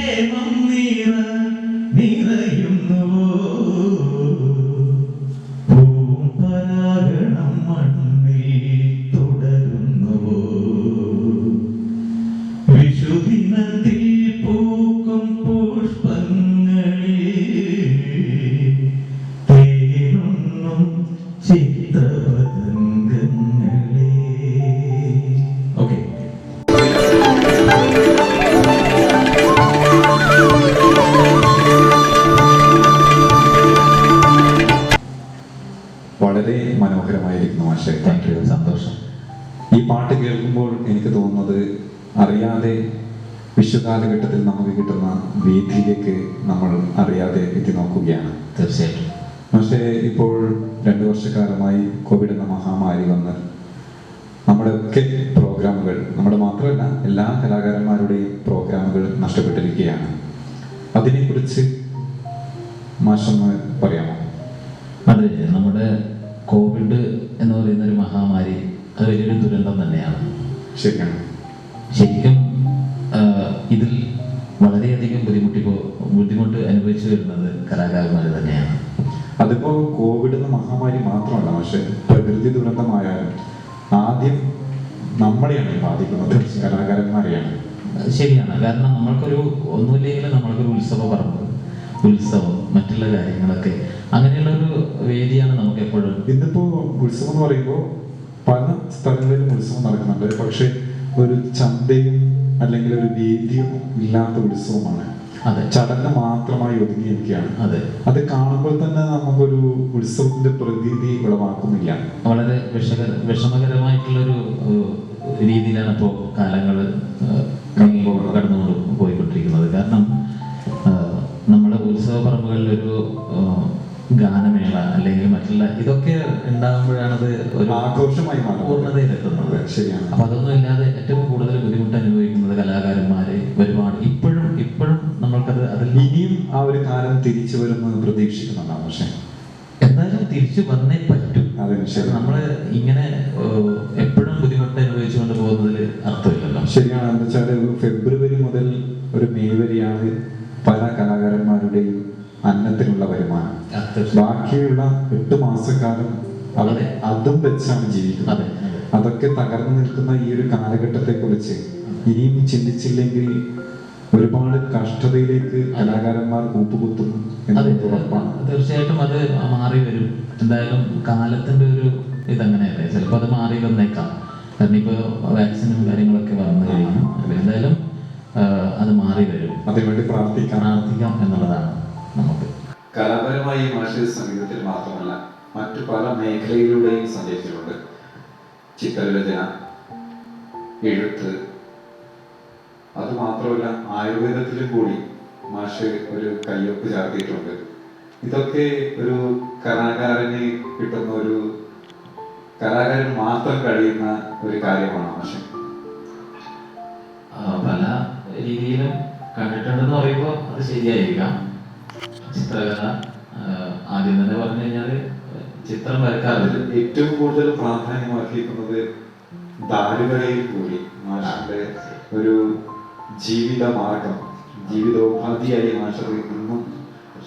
പ്രേമം നിറയുന്നുവോ പൂമ്പരാഗണം മണ്ണിൽ തുടരുന്നുവോ വിഷുദിനത്തിൽ പൂക്കും പുഷ്പങ്ങളിൽ തേനുണ്ണും ചിത്രപതംഗങ്ങളെ. ഓക്കെ. വളരെ മനോഹരമായിരിക്കുന്നു മാഷെ. Thank you. സന്തോഷം. ഈ പാട്ട് കേൾക്കുമ്പോൾ എനിക്ക് തോന്നുന്നത് അറിയാതെ വിശ്വകാലഘട്ടത്തിൽ നമുക്ക് കിട്ടുന്ന വേദിയിലേക്ക് നമ്മൾ അറിയാതെ എത്തി നോക്കുകയാണ്. തീർച്ചയായിട്ടും. പക്ഷേ ഇപ്പോൾ 2 വർഷക്കാലമായി കോവിഡ് എന്ന മഹാമാരി വന്ന് നമ്മുടെയൊക്കെ പ്രോഗ്രാമുകൾ, നമ്മുടെ മാത്രമല്ല എല്ലാ കലാകാരന്മാരുടെയും പ്രോഗ്രാമുകൾ നഷ്ടപ്പെട്ടിരിക്കുകയാണ്. അതിനെക്കുറിച്ച് മാഷൊന്ന് പറയാമോ? അതെ, നമ്മുടെ കോവിഡ് എന്ന് പറയുന്ന ഒരു മഹാമാരി അത് വലിയൊരു ദുരന്തം തന്നെയാണ്. ശരിയാണ്. ശരിക്കും ഇതിൽ വളരെയധികം ബുദ്ധിമുട്ട് അനുഭവിച്ചു വരുന്നത് കലാകാരന്മാർ തന്നെയാണ്. അതിപ്പോ കോവിഡ് എന്ന മഹാമാരി മാത്രമല്ല, പക്ഷെ പ്രകൃതി ദുരന്തമായാലും ആദ്യം നമ്മളെയാണ് ബാധിക്കുന്നത്, കലാകാരന്മാരെയാണ്. ശരിയാണ്. കാരണം നമ്മൾക്കൊരു ഒന്നുമില്ലെങ്കിലും നമ്മൾക്കൊരു ഉത്സവം മറ്റുള്ള കാര്യങ്ങളൊക്കെ അങ്ങനെയുള്ള ഒരു വേദിയാണ് നമുക്ക് എപ്പോഴും. ഇന്നിപ്പോ ഉത്സവം എന്ന് പറയുമ്പോൾ പല സ്ഥലങ്ങളിലും ഉത്സവം നടക്കുന്നുണ്ട്, പക്ഷെ ഒരു ചന്തയും അല്ലെങ്കിൽ ഒരു വേദിയും ഇല്ലാത്ത ഉത്സവമാണ്. അതെ, ചടങ്ങ് മാത്രമായി ഒതുങ്ങിയിരിക്കുകയാണ്. അതെ, അത് കാണുമ്പോൾ തന്നെ നമുക്കൊരു ഉത്സവത്തിന്റെ പ്രതീതി ഉളവാക്കുന്നില്ല. വളരെ വിഷമകരമായിട്ടുള്ളൊരു രീതിയിലാണ് ഇപ്പോൾ കാലങ്ങൾ കടന്നുകൊണ്ട് പോയിക്കൊണ്ടിരിക്കുന്നത്. കാരണം നമ്മുടെ ഉത്സവ പറമ്പുകളിലൊരു ഗാനമേള അല്ലെങ്കിൽ മറ്റുള്ള ഇതൊക്കെ ഉണ്ടാകുമ്പോഴാണത് ഒരു ആഘോഷമായി പൂർണ്ണതയിലെത്തുന്നത്. ശരിയാണ്. അപ്പൊ അതൊന്നും ഇല്ലാതെ ഏറ്റവും കൂടുതൽ ബുദ്ധിമുട്ട് അനുഭവിക്കുന്നത് കലാകാരന്മാര് ഒരുപാട്. ഇപ്പോഴും നമ്മൾക്കത് അതിൽ ഇനിയും ആ ഒരു കാലം തിരിച്ചു വരുന്നത് പ്രതീക്ഷിക്കുന്നുണ്ടാവും. പക്ഷെ എന്തായാലും തിരിച്ചു വന്നേ പറ്റൂ. അതെ, ശരി. നമ്മള് ഇങ്ങനെ എപ്പോഴും ബുദ്ധിമുട്ട് അനുഭവിച്ചുകൊണ്ട് പോകുന്നതിൽ അർത്ഥമില്ലല്ലോ. ശരിയാണ്. എന്ന് വെച്ചാൽ ഫെബ്രുവരി മുതൽ ഒരു മെയ് വരെയാണ് പല കലാകാരന്മാരുടെയും അന്നത്തിനുള്ള വരുമാനം. ബാക്കിയുള്ള 8 മാസക്കാലം അവരെ അതും വെച്ചാണ് ജീവിക്കുന്നത്. അതൊക്കെ തകർന്നു നിൽക്കുന്ന ഈ ഒരു കാലഘട്ടത്തെ കുറിച്ച് ഇനിയും ചിന്തിച്ചില്ലെങ്കിൽ ഒരുപാട് കഷ്ടതയിലേക്ക് കലാകാരന്മാർ കൂപ്പുകുത്തും എന്നത് ഉറപ്പാണ്. തീർച്ചയായിട്ടും അത് മാറി വരും. എന്തായാലും കാലത്തിന്റെ ഒരു ഇതങ്ങനെയല്ലേ, ചിലപ്പോൾ അത് മാറി വന്നേക്കാം. കാരണം ഇപ്പൊ വാക്സിനും കാര്യങ്ങളൊക്കെ വന്നു കഴിഞ്ഞു. എന്തായാലും അത് മാറി വരും. അതിനുവേണ്ടി പ്രാർത്ഥിക്കാം എന്നുള്ളതാണ് നമുക്ക്. കലാപരമായി മാഷ് സംഗീതത്തിൽ മാത്രമല്ല മറ്റു പല മേഖലയിലൂടെയും സഞ്ചരിച്ചിട്ടുണ്ട്. ചിത്രരചന, എഴുത്ത്, അത് മാത്രമല്ല ആയുർവേദത്തിലും കൂടി മാഷ് ഒരു കയ്യൊപ്പ് ചേർത്തിട്ടുണ്ട്. ഇതൊക്കെ ഒരു കലാകാരന് കിട്ടുന്ന ഒരു കലാകാരൻ മാത്രം കഴിയുന്ന ഒരു കാര്യമാണ് മാഷ്. പല രീതിയിലും കണ്ടിട്ടുണ്ടെന്ന് പറയുമ്പോൾ അത് ശരിയായിരിക്കാം. ചിത്രകല ആദ്യം തന്നെ പറഞ്ഞു കഴിഞ്ഞാൽ ചിത്രം വരക്കാറില്ല. ഏറ്റവും കൂടുതൽ പ്രാധാന്യം അർഹിക്കുന്നത് ദാരുകലയിൽ കൂടി മാഷിന്റെ ഒരു ജീവിത മാർഗം, ജീവിതോപാധിയായി മാഷത് ഇന്നും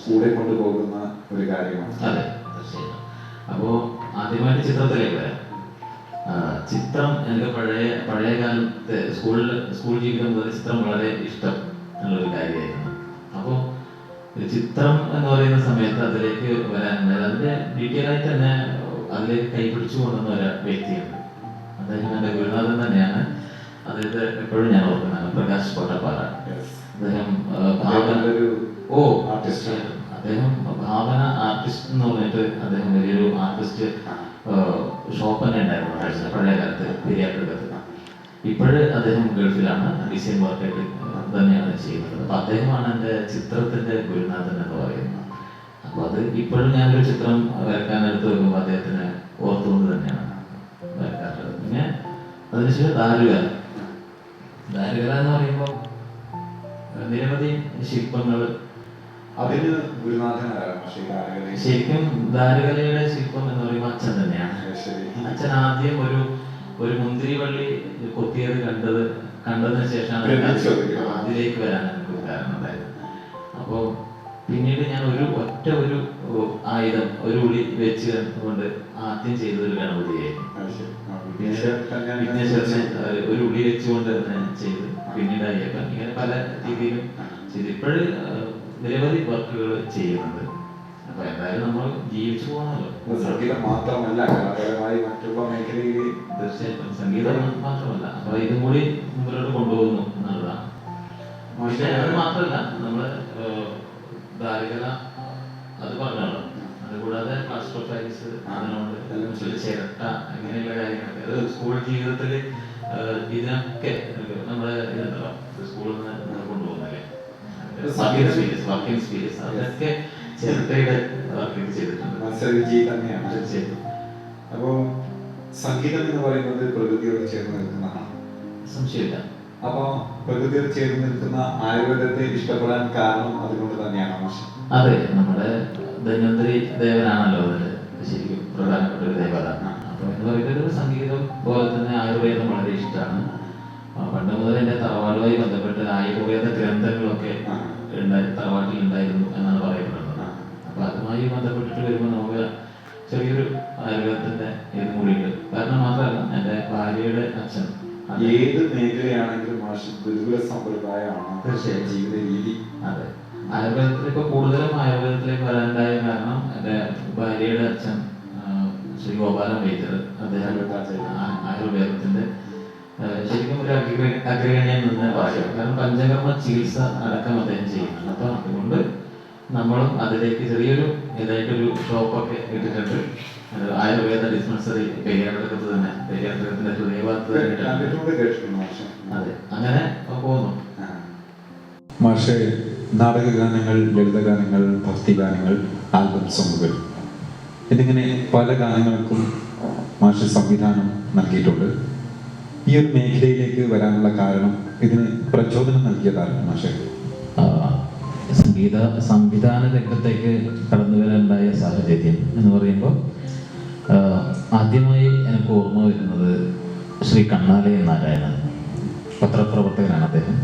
കൂടെ കൊണ്ടുപോകുന്ന ഒരു കാര്യമാണ്. അതെ, തീർച്ചയായും. അപ്പോ ആദ്യമായിട്ട് ചിത്രത്തിലേക്ക് വരാം. ചിത്രം എനിക്ക് പഴയ കാലത്ത് സ്കൂൾ ജീവിതം മുതൽ ചിത്രം വളരെ ഇഷ്ടം ഉള്ളൊരു കാര്യമായിരുന്നു. അപ്പോൾ ചിത്രം എന്ന് പറയുന്ന സമയത്ത് അതിലേക്ക് വരാൻ അതിന്റെ ഡീറ്റെയിൽ ആയിട്ട് തന്നെ അതിലേക്ക് കൈപിടിച്ചു കൊണ്ടുവന്ന ഒരു വ്യക്തിയുണ്ട്. അദ്ദേഹം എൻ്റെ ഗുരുനാഥൻ തന്നെയാണ്. അദ്ദേഹത്തെ എപ്പോഴും ഞാൻ ഓർക്കുന്നതാണ്, പ്രകാശ് കോട്ടപ്പാറ. അദ്ദേഹം ഭാവന ആർട്ടിസ്റ്റ് എന്ന് പറഞ്ഞിട്ട് അദ്ദേഹം വലിയൊരു ആർട്ടിസ്റ്റ് ഷോപ്പ് തന്നെ ഉണ്ടായിരുന്നു പഴയ കാലത്ത് പെരിയാട്ടത്ത്. ഇപ്പോഴ് അദ്ദേഹം ഗൾഫിലാണ്, ഡിസൈൻ വർക്കായിട്ട് തന്നെയാണ് ചെയ്യുന്നത്. അപ്പൊ അദ്ദേഹമാണ് എൻ്റെ ചിത്രത്തിന്റെ ഗുരുനാഥൻ എന്ന് പറയുന്നത്. അപ്പൊ അത് ഇപ്പോഴും ഞാനൊരു ചിത്രം വരക്കാൻ എടുത്ത് വെക്കുമ്പോൾ അദ്ദേഹത്തിന് ഓർത്തുകൊണ്ട് തന്നെയാണ് വരക്കാറുള്ളത്. പിന്നെ അതിനുശേഷം ദാരുകല എന്ന് പറയുമ്പോൾ നിരവധി ശില്പങ്ങൾ. അതിന് ഗുരുനാഥനാണ് ശരിക്കും ദാരുകലയുടെ ശില്പം എന്ന് പറയുമ്പോൾ അച്ഛൻ തന്നെയാണ്. അച്ഛൻ ആദ്യം ഒരു മുന്തിരിവള്ളി കൊത്തിയത് കണ്ടതിന് ശേഷമാണ് അതിലേക്ക് വരാൻ എനിക്ക് കാരണം ഉണ്ടായത്. അപ്പോൾ പിന്നീട് ഞാൻ ഒറ്റ ഒരു ആയുധം ഒരു ഉളി വെച്ച് കൊണ്ട് ആദ്യം ചെയ്തൊരു ഗണപതിയായിരുന്നു. വിഘ്നേശ്വരനെ ഒരു ഉളി വെച്ചുകൊണ്ട് ചെയ്ത്, പിന്നീട് അയ്യപ്പൻ, ഇങ്ങനെ പല രീതിയിലും ചെയ്ത് ഇപ്പോഴും നിരവധി വർക്കുകൾ ചെയ്യുന്നുണ്ട്. അപ്പൊ എന്തായാലും നമ്മൾ ജീവിച്ചു പോകണമല്ലോ. സംഗീതം മാത്രമല്ല, കലാപരമായി മറ്റുള്ള മേഖലയിൽ തീർച്ചയായിട്ടും സംഗീതം മാത്രമല്ല, അപ്പൊ ഇതും കൂടി മുമ്പിലോട്ട് കൊണ്ടുപോകുന്നു എന്നുള്ളതാണ്. പക്ഷേ അത് മാത്രമല്ല, നമ്മള് ദാരികല അത് പറഞ്ഞല്ലോ, അതുകൂടാതെ പ്ലാസ്റ്റർ ഓഫ് പാരീസ്, അതിനോട് ചിരട്ട, അങ്ങനെയുള്ള കാര്യങ്ങളൊക്കെ അത് സ്കൂൾ ജീവിതത്തിൽ ഇതിനൊക്കെ നമ്മുടെ ഇതുണ്ടല്ലോ, സ്കൂളിൽ നിന്ന് കൊണ്ടുപോകുന്നില്ലേ വർക്കിംഗ് സ്പീരിയസ്, അതൊക്കെ ചിരട്ടയുടെ വർക്ക് ചെയ്തിട്ടുണ്ട്. മത്സരവിജയി തന്നെയാണ് തീർച്ചയായിട്ടും. അപ്പോൾ സംഗീതം എന്ന് പറയുന്നത് പ്രകൃതിയോട് ചേർന്ന് നിൽക്കുന്നതാണ്, സംശയമില്ല. അപ്പോൾ പ്രകൃതിയോട് ചേർന്ന് നിൽക്കുന്ന ആയുർവേദത്തെ ഇഷ്ടപ്പെടാൻ കാരണം അതുകൊണ്ട് തന്നെയാണ് മാഷ്. അതെ, നമ്മുടെ ധന്വന്തരി ദേവനാണല്ലോ അതില് ശരിക്കും പ്രധാനപ്പെട്ട ഒരു ദേവത. അപ്പൊ എന്ന് പറയുന്നത് സംഗീതം പോലെ തന്നെ ആയുർവേദം വളരെ ഇഷ്ടമാണ്. പണ്ട് മുതൽ എൻ്റെ തറവാടുമായി ബന്ധപ്പെട്ട് ആയുർവേദ ഗ്രന്ഥങ്ങളൊക്കെ തറവാട്ടിൽ ഉണ്ടായിരുന്നു എന്നാണ് പറയപ്പെടുന്നത്. അപ്പൊ അതുമായി ബന്ധപ്പെട്ടിട്ട് വരുമ്പോൾ നമുക്ക് ചെറിയൊരു ആയുർവേദത്തിന്റെ ഇതും കൂടിയുണ്ട്. കാരണം മാത്രമല്ല, എൻ്റെ ഭാര്യയുടെ അച്ഛൻ ഏത് മേഖലയാണെങ്കിലും മാഷ് ഗുരുകുല സമ്പ്രദായമാണ് തീർച്ചയായും ജീവിത രീതി. അതെ, ആയുർവേദത്തിൽ ഇപ്പൊ കൂടുതലും ആയുർവേദത്തിലേക്ക് വരാനുണ്ടായ കാരണം എൻ്റെ ഭാര്യയുടെ അച്ഛൻ ശ്രീ ഗോപാലൻ വൈദ്യർ, അദ്ദേഹം ആയുർവേദത്തിന്റെ ശരിക്കും ഒരു അഗ്രഗണ്യം നിന്ന് പറയാം. കാരണം പഞ്ചകർമ്മ ചികിത്സ അടക്കം അദ്ദേഹം ചെയ്യുന്നുണ്ട്. അപ്പൊ അതുകൊണ്ട് നമ്മളും അതിലേക്ക് ചെറിയൊരു ഇതായിട്ടൊരു ഷോപ്പൊക്കെ ഇട്ടിട്ടുണ്ട്. ആയുർവേദ ഡിസ്പെൻസറി പെരിയാർടകത്ത് തന്നെ, പെരിയാർടകത്തിന്റെ ഹൃദയഭാഗത്ത് തന്നെ. അതെ, അങ്ങനെ പോകുന്നു. മാഷെ, നാടകഗാനങ്ങൾ, ലളിതഗാനങ്ങൾ, ഭക്തിഗാനങ്ങൾ, ആൽബം സോങ്ങുകൾ എന്നിങ്ങനെ പല ഗാനങ്ങൾക്കും മാഷ് സംവിധാനം നൽകിയിട്ടുണ്ട്. ഈ ഒരു മേഖലയിലേക്ക് വരാനുള്ള കാരണം, ഇതിന് പ്രചോദനം നൽകിയതാണ് മാഷെ? സംഗീത സംവിധാന രംഗത്തേക്ക് കടന്നു വരാനുണ്ടായ സാഹചര്യം എന്ന് പറയുമ്പോൾ ആദ്യമായി എനിക്ക് ഓർമ്മ വരുന്നത് ശ്രീ കണ്ണാലയ നാരായണൻ, പത്രപ്രവർത്തകനാണ് അദ്ദേഹം,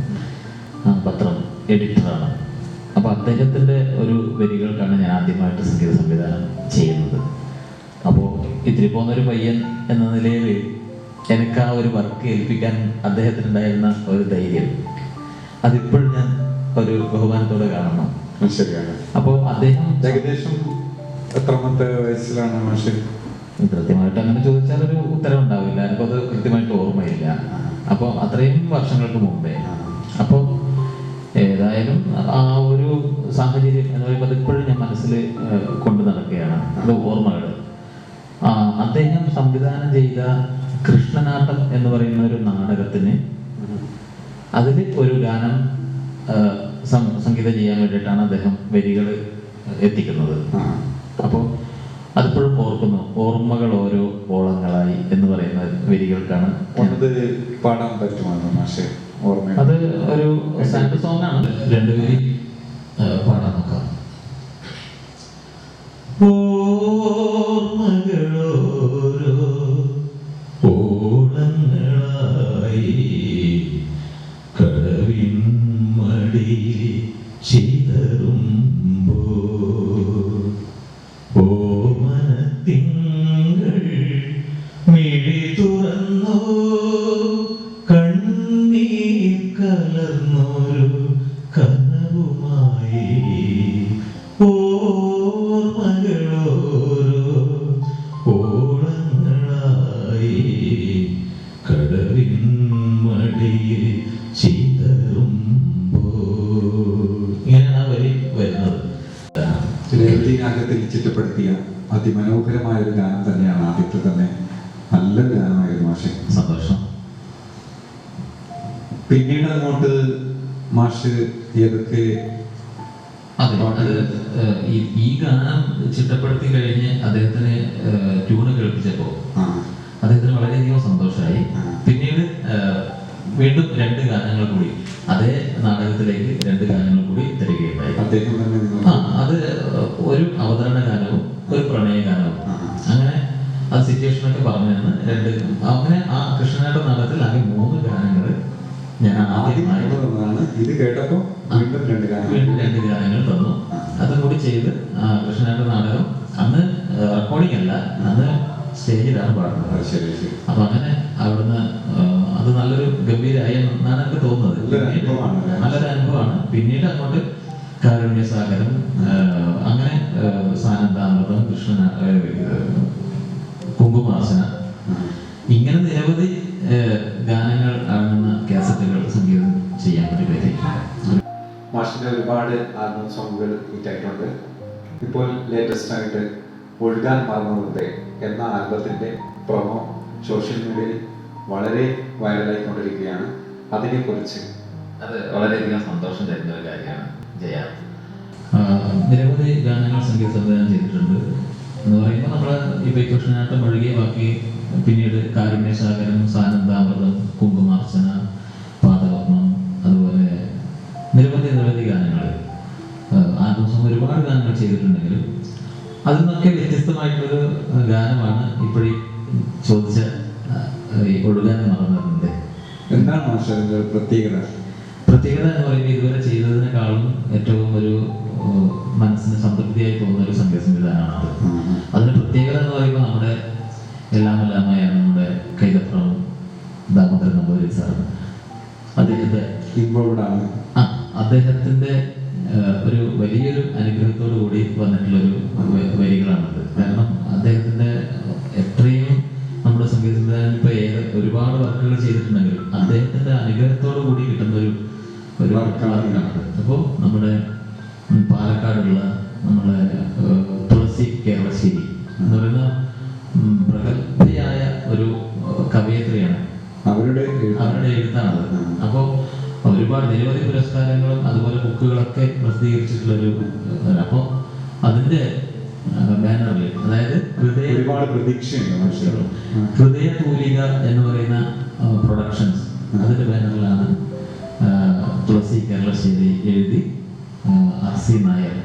പത്രം എഡിറ്ററാണ്. അപ്പോൾ അദ്ദേഹത്തിൻ്റെ ഒരു വരികൾക്കാണ് ഞാൻ ആദ്യമായിട്ട് സംഗീത സംവിധാനം ചെയ്യുന്നത്. അപ്പോൾ ഇത്തിരി പോകുന്നൊരു പയ്യൻ എന്ന നിലയിൽ എനിക്ക് ആ ഒരു വർക്ക് ഏൽപ്പിക്കാൻ അദ്ദേഹത്തിനുണ്ടായിരുന്ന ഒരു ധൈര്യം, അതിപ്പോഴും ഞാൻ ഒരു ബഹുമാനത്തോടെ കാണണം. ശരിയാണ്. അപ്പോൾ അദ്ദേഹം ഏകദേശം എത്രാമത്തെ വയസ്സിലാണ് മാഷെ? കൃത്യമായിട്ട് അങ്ങനെ ചോദിച്ചാൽ ഒരു ഉത്തരം ഉണ്ടാവില്ല, എനിക്കത് കൃത്യമായിട്ട് ഓർമ്മയില്ല. അപ്പോൾ അത്രയും വർഷങ്ങൾക്ക് മുമ്പേ. അപ്പോൾ ഏതായാലും ആ ഒരു സാഹചര്യം എന്ന് പറയുമ്പോൾ അതിപ്പോഴും ഞാൻ മനസ്സിൽ കൊണ്ടു നടക്കുകയാണ്, അത് ഓർമ്മകൾ. അദ്ദേഹം സംവിധാനം ചെയ്ത കൃഷ്ണനാട്ടം എന്ന് പറയുന്ന ഒരു നാടകത്തിന് അതിൽ ഒരു ഗാനം സംഗീതം ചെയ്യാൻ വേണ്ടിയിട്ടാണ് അദ്ദേഹം വരികൾ എത്തിക്കുന്നത്. അപ്പോൾ അതിപ്പോഴും ഓർക്കുന്നു. ഓർമ്മകൾ ഓരോ ഓളങ്ങളായി എന്ന് പറയുന്ന വരികൾക്കാണ് പാടാൻ പറ്റുമോ മാഷെ? ഓർമ്മ അത് ഒരു സാഡ് സോങ് ആണ്. രണ്ടുപേരി പാടാൻ നോക്കാം. ഓർമ്മകളോരോ ഓളങ്ങളായി കടവിൻ മടിയിൽ ചിതറുമ്പോ ഓമനത്തിങ്കൾ മിഴി തുറന്നോ കണ്ണീർ കലർന്നൊരു കനവുമായി ഓർമ്മകളോരോ ഓളങ്ങളായി കടവിൻ മടിയിൽ ചിതറുമ്പോ. ഇങ്ങനെയാണ് ആ വരി വരുന്നത്. രേവതിനാഗത്തിൽ ചിട്ടപ്പെടുത്തിയ അതിമനോഹരമായ ഒരു ഗാനം തന്നെയാണ് ആദ്യത്തെ തന്നെ. നല്ലൊരു ഗാനമായിരുന്നു മാഷെ. സന്തോഷം. പിന്നീട് അങ്ങോട്ട് മാഷ് ഏതൊക്കെ? അതെ, അത് ഈ ഗാനം ചിട്ടപ്പെടുത്തി കഴിഞ്ഞ് അദ്ദേഹത്തിന് ട്യൂണ് കേൾപ്പിച്ചപ്പോൾ അദ്ദേഹത്തിന് വളരെയധികം സന്തോഷമായി. പിന്നീട് വീണ്ടും 2 ഗാനങ്ങൾ കൂടി അതേ നാടകത്തിലേക്ക് 2 ഗാനങ്ങൾ കൂടി തരികയുണ്ടായി. അത് ഒരു അവതരണ ഗാനവും ഒരു പ്രണയ ഗാനവും. അങ്ങനെ ആ സിറ്റുവേഷനൊക്കെ പറഞ്ഞാണ് 2. അങ്ങനെ ആ കൃഷ്ണനാട്ട നാടകത്തിൽ ആകെ 3 ഗാനങ്ങൾ ഞാൻ ആദ്യമായി ഇത് കേട്ടപ്പോൾ വീണ്ടും 2 ഗാനങ്ങൾ ചെയ്ത് കൃഷ്ണനായിട്ട് നാടകം അന്ന് റെക്കോർഡിംഗ് അല്ല, അന്ന് സ്റ്റേജിലാണ് പാടുന്നത്. ശരി ശരി. അപ്പൊ അങ്ങനെ അവിടുന്ന് അത് നല്ലൊരു ഗംഭീരമായി എന്നാണ് എനിക്ക് തോന്നുന്നത്. നല്ലൊരു അനുഭവമാണ്. പിന്നീട് അങ്ങോട്ട് കാരുണ്യസാഗരം, അങ്ങനെ സാനന്ദാമൃതം, കൃഷ്ണന, കുങ്കുമാസന, ഇങ്ങനെ നിരവധി ഗാനങ്ങൾ അടങ്ങുന്ന കാസറ്റുകൾ സംഗീതം ചെയ്യാൻ വേണ്ടി പറ്റിയിട്ടുണ്ട്. മാഷിന്റെ ഒരുപാട് ആൽബം സോങ്ങുകൾ ഹിറ്റായിട്ടുണ്ട്. ഇപ്പോൾ ലേറ്റസ്റ്റ് ആയിട്ട് ഒഴുകാൻ മറന്നവരുടെ എന്ന ആൽബത്തിന്റെ പ്രൊമോ സോഷ്യൽ മീഡിയയിൽ വളരെ വൈറലായിക്കൊണ്ടിരിക്കുകയാണ്. അതിനെക്കുറിച്ച് അത് വളരെയധികം സന്തോഷം തരുന്ന ഒരു കാര്യമാണ് ജയ. നിരവധി ഗാനങ്ങൾ സംഗീത സംവിധാനം ചെയ്തിട്ടുണ്ട് എന്ന് പറയുമ്പോൾ നമ്മൾ ഇപ്പൊ കൃഷ്ണനാട്ടം ഒഴികെ ബാക്കി പിന്നീട് കാരുണ്യസാഗരം, സാനന്ദാമൃതം, കുങ്കുമാർച്ചന, പാദപത്മം, അതുപോലെ നിരവധി ഗാനങ്ങൾ, ആൽബം ഒരുപാട് ഗാനങ്ങൾ ചെയ്തിട്ടുണ്ടെങ്കിലും അതിൽ നിന്നൊക്കെ വ്യത്യസ്തമായിട്ടുള്ളൊരു ഗാനമാണ് ഇപ്പോഴീ ചോദിച്ച ഒഴുകാൻ മറന്നതിൻ്റെ. എന്താണ് മാഷ് അതിന്റെ പ്രത്യേകത എന്ന് പറയുമ്പോൾ ഇതുവരെ ചെയ്തതിനേക്കാളും ഏറ്റവും ഒരു മനസ്സിന് സംതൃപ്തിയായി തോന്നുന്ന ഒരു സംഗീത സംവിധാനമാണ് അത്. അതിന് പ്രത്യേകത എന്ന് പറയുമ്പോൾ നമ്മുടെ എല്ലാമായ നമ്മുടെ കൈതപ്രം ദാമോദരൻ നമ്പൂതിരി സാറ് അദ്ദേഹത്തെ ഇമ്പോർട്ടാണ്. അദ്ദേഹത്തിന്റെ ഒരു വലിയൊരു അനുഗ്രഹത്തോടു കൂടി വന്നിട്ടുള്ളൊരു വരികളാണത്. കാരണം അദ്ദേഹത്തിന്റെ എത്രയും നമ്മുടെ സംഗീത സംവിധാനം ഇപ്പൊ ഒരുപാട് വർക്കുകൾ ചെയ്തിട്ടുണ്ടെങ്കിലും അദ്ദേഹത്തിന്റെ അനുഗ്രഹത്തോടു കൂടി കിട്ടുന്ന ഒരു വർക്കാണത്. അപ്പോൾ നമ്മുടെ പാലക്കാടുള്ള നമ്മളെ തുളസി കേരളശ്ശേരി എന്ന് പറയുന്ന പ്രഗത്ഭയായ ഒരു കവയത്രിയാണ്, അവരുടെ എഴുത്താണത്. അപ്പോൾ ഒരുപാട് നിരവധി പുരസ്കാരങ്ങളും അതുപോലെ ബുക്കുകളൊക്കെ പ്രസിദ്ധീകരിച്ചിട്ടുള്ളൊരു, അപ്പോൾ അതിന്റെ ബാനറിൽ, അതായത് ഒരുപാട് പ്രതീക്ഷയുണ്ട്. ഹൃദയ തൂലിക എന്ന് പറയുന്ന പ്രൊഡക്ഷൻസ്, അതിന്റെ ബാനറിലാണ് തുളസി കേരളശ്ശേരി എഴുതി RC നായർ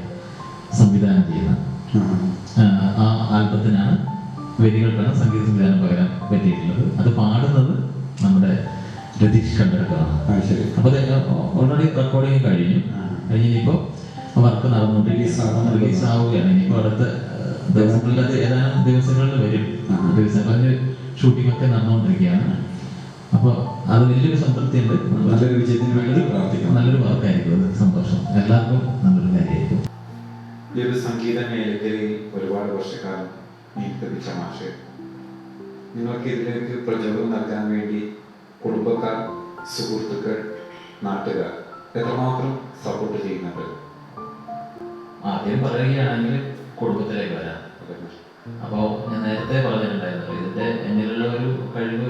സംവിധാനം ചെയ്യുന്ന ആ ആൽബത്തിനാണ് വരികൾക്കാണ് സംഗീത സംവിധാനം പകരാൻ പറ്റിയിട്ടുള്ളത്. അത് പാടുന്നത് നമ്മുടെ രതീഷ് കണ്ടെടുക്കുകയാണ്. അപ്പൊ ഓൾറെഡി റെക്കോർഡിങ് കഴിഞ്ഞിപ്പോ വർക്ക് റിലീസ് ആവുകയാണ്. ഇനിയിപ്പോ അടുത്ത ദിവസങ്ങളിൽ, അത് ഏതാനും ദിവസങ്ങളിൽ വരും. അതിന് ഷൂട്ടിംഗ് ഒക്കെ നടന്നുകൊണ്ടിരിക്കുകയാണ്. അപ്പൊ അത് വലിയൊരു സംതൃപ്തി ഉണ്ട്. നല്ലൊരു വിജയത്തിന് വേണ്ടി പ്രാർത്ഥിക്കാം. നല്ലൊരു വർക്കായിരിക്കും അത്. സന്തോഷം. എല്ലാവർക്കും നല്ലൊരു കാര്യമായിരിക്കും. ഈ ഒരു സംഗീത മേഖലയിൽ ഒരുപാട് വർഷക്കാലം നീക്കിപ്പിച്ച മാഷ്, നിങ്ങൾക്ക് ഇതിലേക്ക് പ്രചോദനം നൽകാൻ വേണ്ടി കുടുംബക്കാർ, സുഹൃത്തുക്കൾ, നാട്ടുകാർ എത്രമാത്രം സപ്പോർട്ട് ചെയ്യുന്നുണ്ട്? ആദ്യം പറയുകയാണെങ്കിൽ കുടുംബത്തിലേക്ക് വരാം. അപ്പോൾ ഞാൻ നേരത്തെ പറഞ്ഞിട്ടുണ്ടായിരുന്നു, ഇതിന്റെ എന്നിലുള്ള ഒരു കഴിവ്,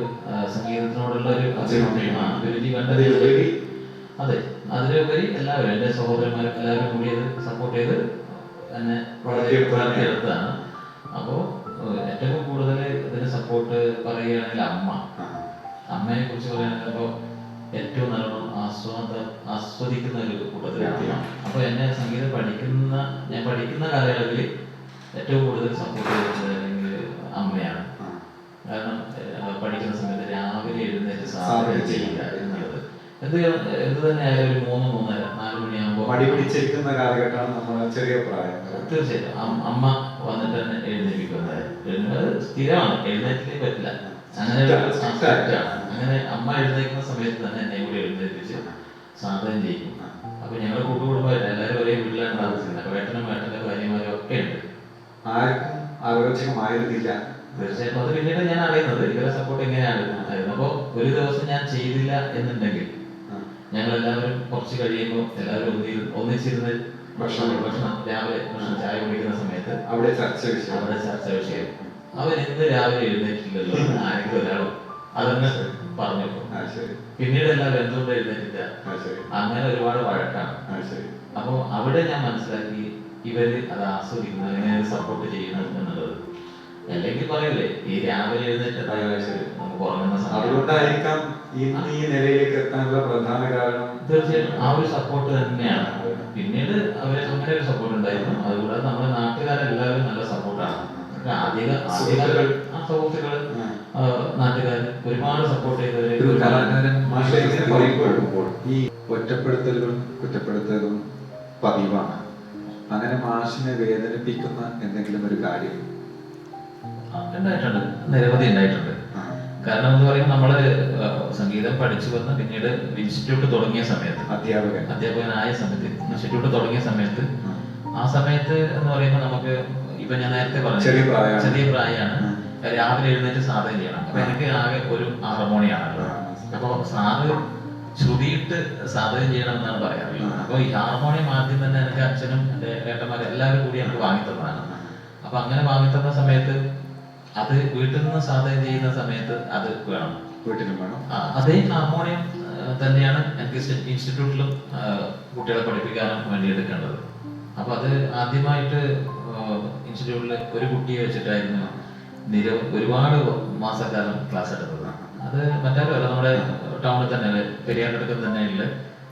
സംഗീതത്തിനോടുള്ള ഒരു അഭിരുചി കണ്ടതിലുപരി, അതെ, അതിലുപരി എല്ലാവരും, എൻ്റെ സഹോദരന്മാരും എല്ലാവരും കൂടി അത് സപ്പോർട്ട് ചെയ്ത് എന്നെ വളർത്തിയെടുത്തതാണ്. അപ്പോൾ ഏറ്റവും കൂടുതൽ ഇതിന് സപ്പോർട്ട് പറയുകയാണെങ്കിൽ അമ്മയെ കുറിച്ച് പറയുകയാണെങ്കിൽ, അപ്പോൾ ഏറ്റവും നല്ലോണം ആസ്വദിക്കുന്ന ഒരു കൂട്ടത്തിലാണ്. അപ്പോൾ എന്നെ സംഗീതം ഞാൻ പഠിക്കുന്ന കാലയളവിൽ ഏറ്റവും കൂടുതൽ സപ്പോർട്ട് ചെയ്തിട്ടുണ്ടെങ്കിൽ അമ്മയാണ്. കാരണം പഠിക്കുന്ന സമയത്ത് രാവിലെ എഴുന്നേറ്റ് സാധനം ചെയ്യുക എന്നുള്ളത് എന്ത് തന്നെ ആയാലും ഒരു 3-3:30, 4 മണിയാകുമ്പോൾ മടി പിടിച്ചിരിക്കുന്ന കാലഘട്ടമാണ് നമ്മുടെ ചെറിയ പ്രായം. തീർച്ചയായിട്ടും അമ്മ വന്നിട്ട് തന്നെ എഴുന്നേൽപ്പിക്കുന്നത് സ്ഥിരമാണ്, എഴുന്നേറ്റിലേ പറ്റില്ല. അങ്ങനെ അമ്മ എഴുന്നേൽക്കുന്ന സമയത്ത് തന്നെ എന്നെ കൂടി എഴുന്നേൽപ്പിച്ച് സാധനം ചെയ്യും. അപ്പൊ ഞങ്ങൾ കൂട്ടുകുടുംബമായിട്ട് എല്ലാവരും ഒരേ വീട്ടിലാണ് താമസിക്കുന്നത്. അപ്പൊ ഏട്ടനും ഏട്ടന്റെ ഭാര്യമാരും ഒക്കെ ഉണ്ട്. ആർക്കും ആലോചകമായിരുന്നില്ല. തീർച്ചയായിട്ടും അത് പിന്നീട് ഞാൻ അറിയുന്നത് ഇവരെ സപ്പോർട്ട് എങ്ങനെയാണ് ആയിരുന്നു. അപ്പോൾ ഒരു ദിവസം ഞാൻ ചെയ്തില്ല എന്നുണ്ടെങ്കിൽ ഞങ്ങൾ എല്ലാവരും കുറച്ച് കഴിയുമ്പോൾ എല്ലാവരും ഒന്നിച്ചിരുന്ന് ഭക്ഷണം രാവിലെ ചായ കുടിക്കുന്ന സമയത്ത് അവിടെ ചർച്ച വിഷയം അവൻ ഇന്ന് രാവിലെ എഴുന്നേറ്റില്ലല്ലോ ആരെങ്കിലും ഒരാളും അതന്നെ പറഞ്ഞു. പിന്നീട് എല്ലാവരും എന്തുകൊണ്ട് എഴുന്നേറ്റില്ല, അങ്ങനെ ഒരുപാട് വഴക്കാണ്. അപ്പോൾ അവിടെ ഞാൻ മനസ്സിലാക്കി ഇവര് അത് ആസ്വദിക്കുന്നത്, എങ്ങനെ സപ്പോർട്ട് ചെയ്യുന്നത് എന്നുള്ളത്. അല്ലെങ്കിൽ പറയൂലേ ഈ രാവിലെ എഴുന്നേറ്റ് നമുക്ക് ഉറങ്ങുന്ന സമയം. അതുകൊണ്ടായിരിക്കാം ഈ നിലയിലേക്ക് എത്താനുള്ള പ്രധാന കാരണം. തീർച്ചയായിട്ടും ആ ഒരു സപ്പോർട്ട് തന്നെയാണ്. പിന്നീട് അവര് അങ്ങനെ ഒരു സപ്പോർട്ട് ഉണ്ടായിരുന്നു. അതുകൂടാതെ നമ്മുടെ നാട്ടുകാരെല്ലാവരും നല്ല സപ്പോർട്ടാണ്. സുഹൃത്തുക്കൾ, നാട്ടുകാർ ഒരുപാട് സപ്പോർട്ട് ചെയ്തവര്. ഈ ഒറ്റപ്പെടുത്തലും കുറ്റപ്പെടുത്തലും പതിവാണ്. അങ്ങനെ മാഷിനെ വേദനിപ്പിക്കുന്ന എന്തെങ്കിലും ഒരു കാര്യം? ഉണ്ടായിട്ടുണ്ട്, നിരവധി ഉണ്ടായിട്ടുണ്ട്. കാരണം എന്ന് പറയുമ്പോൾ നമ്മള് സംഗീതം പഠിച്ചു വന്ന് പിന്നീട് ഇൻസ്റ്റിറ്റ്യൂട്ട് തുടങ്ങിയ സമയത്ത്, അധ്യാപകനായ സമയത്ത്, ഇൻസ്റ്റിറ്റ്യൂട്ട് തുടങ്ങിയ സമയത്ത്, ആ സമയത്ത് എന്ന് പറയുമ്പോൾ നമുക്ക് ഇപ്പൊ ഞാൻ നേരത്തെ പറഞ്ഞു ചെറിയ പ്രായമാണ്. രാവിലെ എഴുന്നേറ്റ് സാധനം ചെയ്യണം. അപ്പൊ എനിക്ക് ആകെ ഒരു ഹാർമോണിയാണല്ലോ. അപ്പൊ സാറ് ശ്രുതിയിട്ട് സാധകം ചെയ്യണമെന്നാണ് പറയാറുള്ളത്. അപ്പൊ ഈ ഹാർമോണിയം ആദ്യം തന്നെ എനിക്ക് അച്ഛനും എൻ്റെ ഏട്ടന്മാരും എല്ലാവരും കൂടി എനിക്ക് വാങ്ങിത്തന്നതാണ്. അപ്പൊ അങ്ങനെ വാങ്ങിത്തന്ന സമയത്ത് അത് വീട്ടിൽ നിന്ന് സാധകം ചെയ്യുന്ന സമയത്ത് അത് വേണം, വീട്ടിലും വേണം. അതേ ഹാർമോണിയം തന്നെയാണ് എനിക്ക് ഇൻസ്റ്റിറ്റ്യൂട്ടിലും കുട്ടികളെ പഠിപ്പിക്കാനും വേണ്ടി എടുക്കേണ്ടത്. അപ്പൊ അത് ആദ്യമായിട്ട് ഇൻസ്റ്റിറ്റ്യൂട്ടിൽ ഒരു കുട്ടിയെ വെച്ചിട്ടായിരുന്നു ഒരുപാട് മാസക്കാലം ക്ലാസ് എടുത്തത്. അത് മറ്റാരുമല്ല, നമ്മുടെ ടൗണിൽ തന്നെ പെരിയാറടുത്ത് തന്നെയുള്ള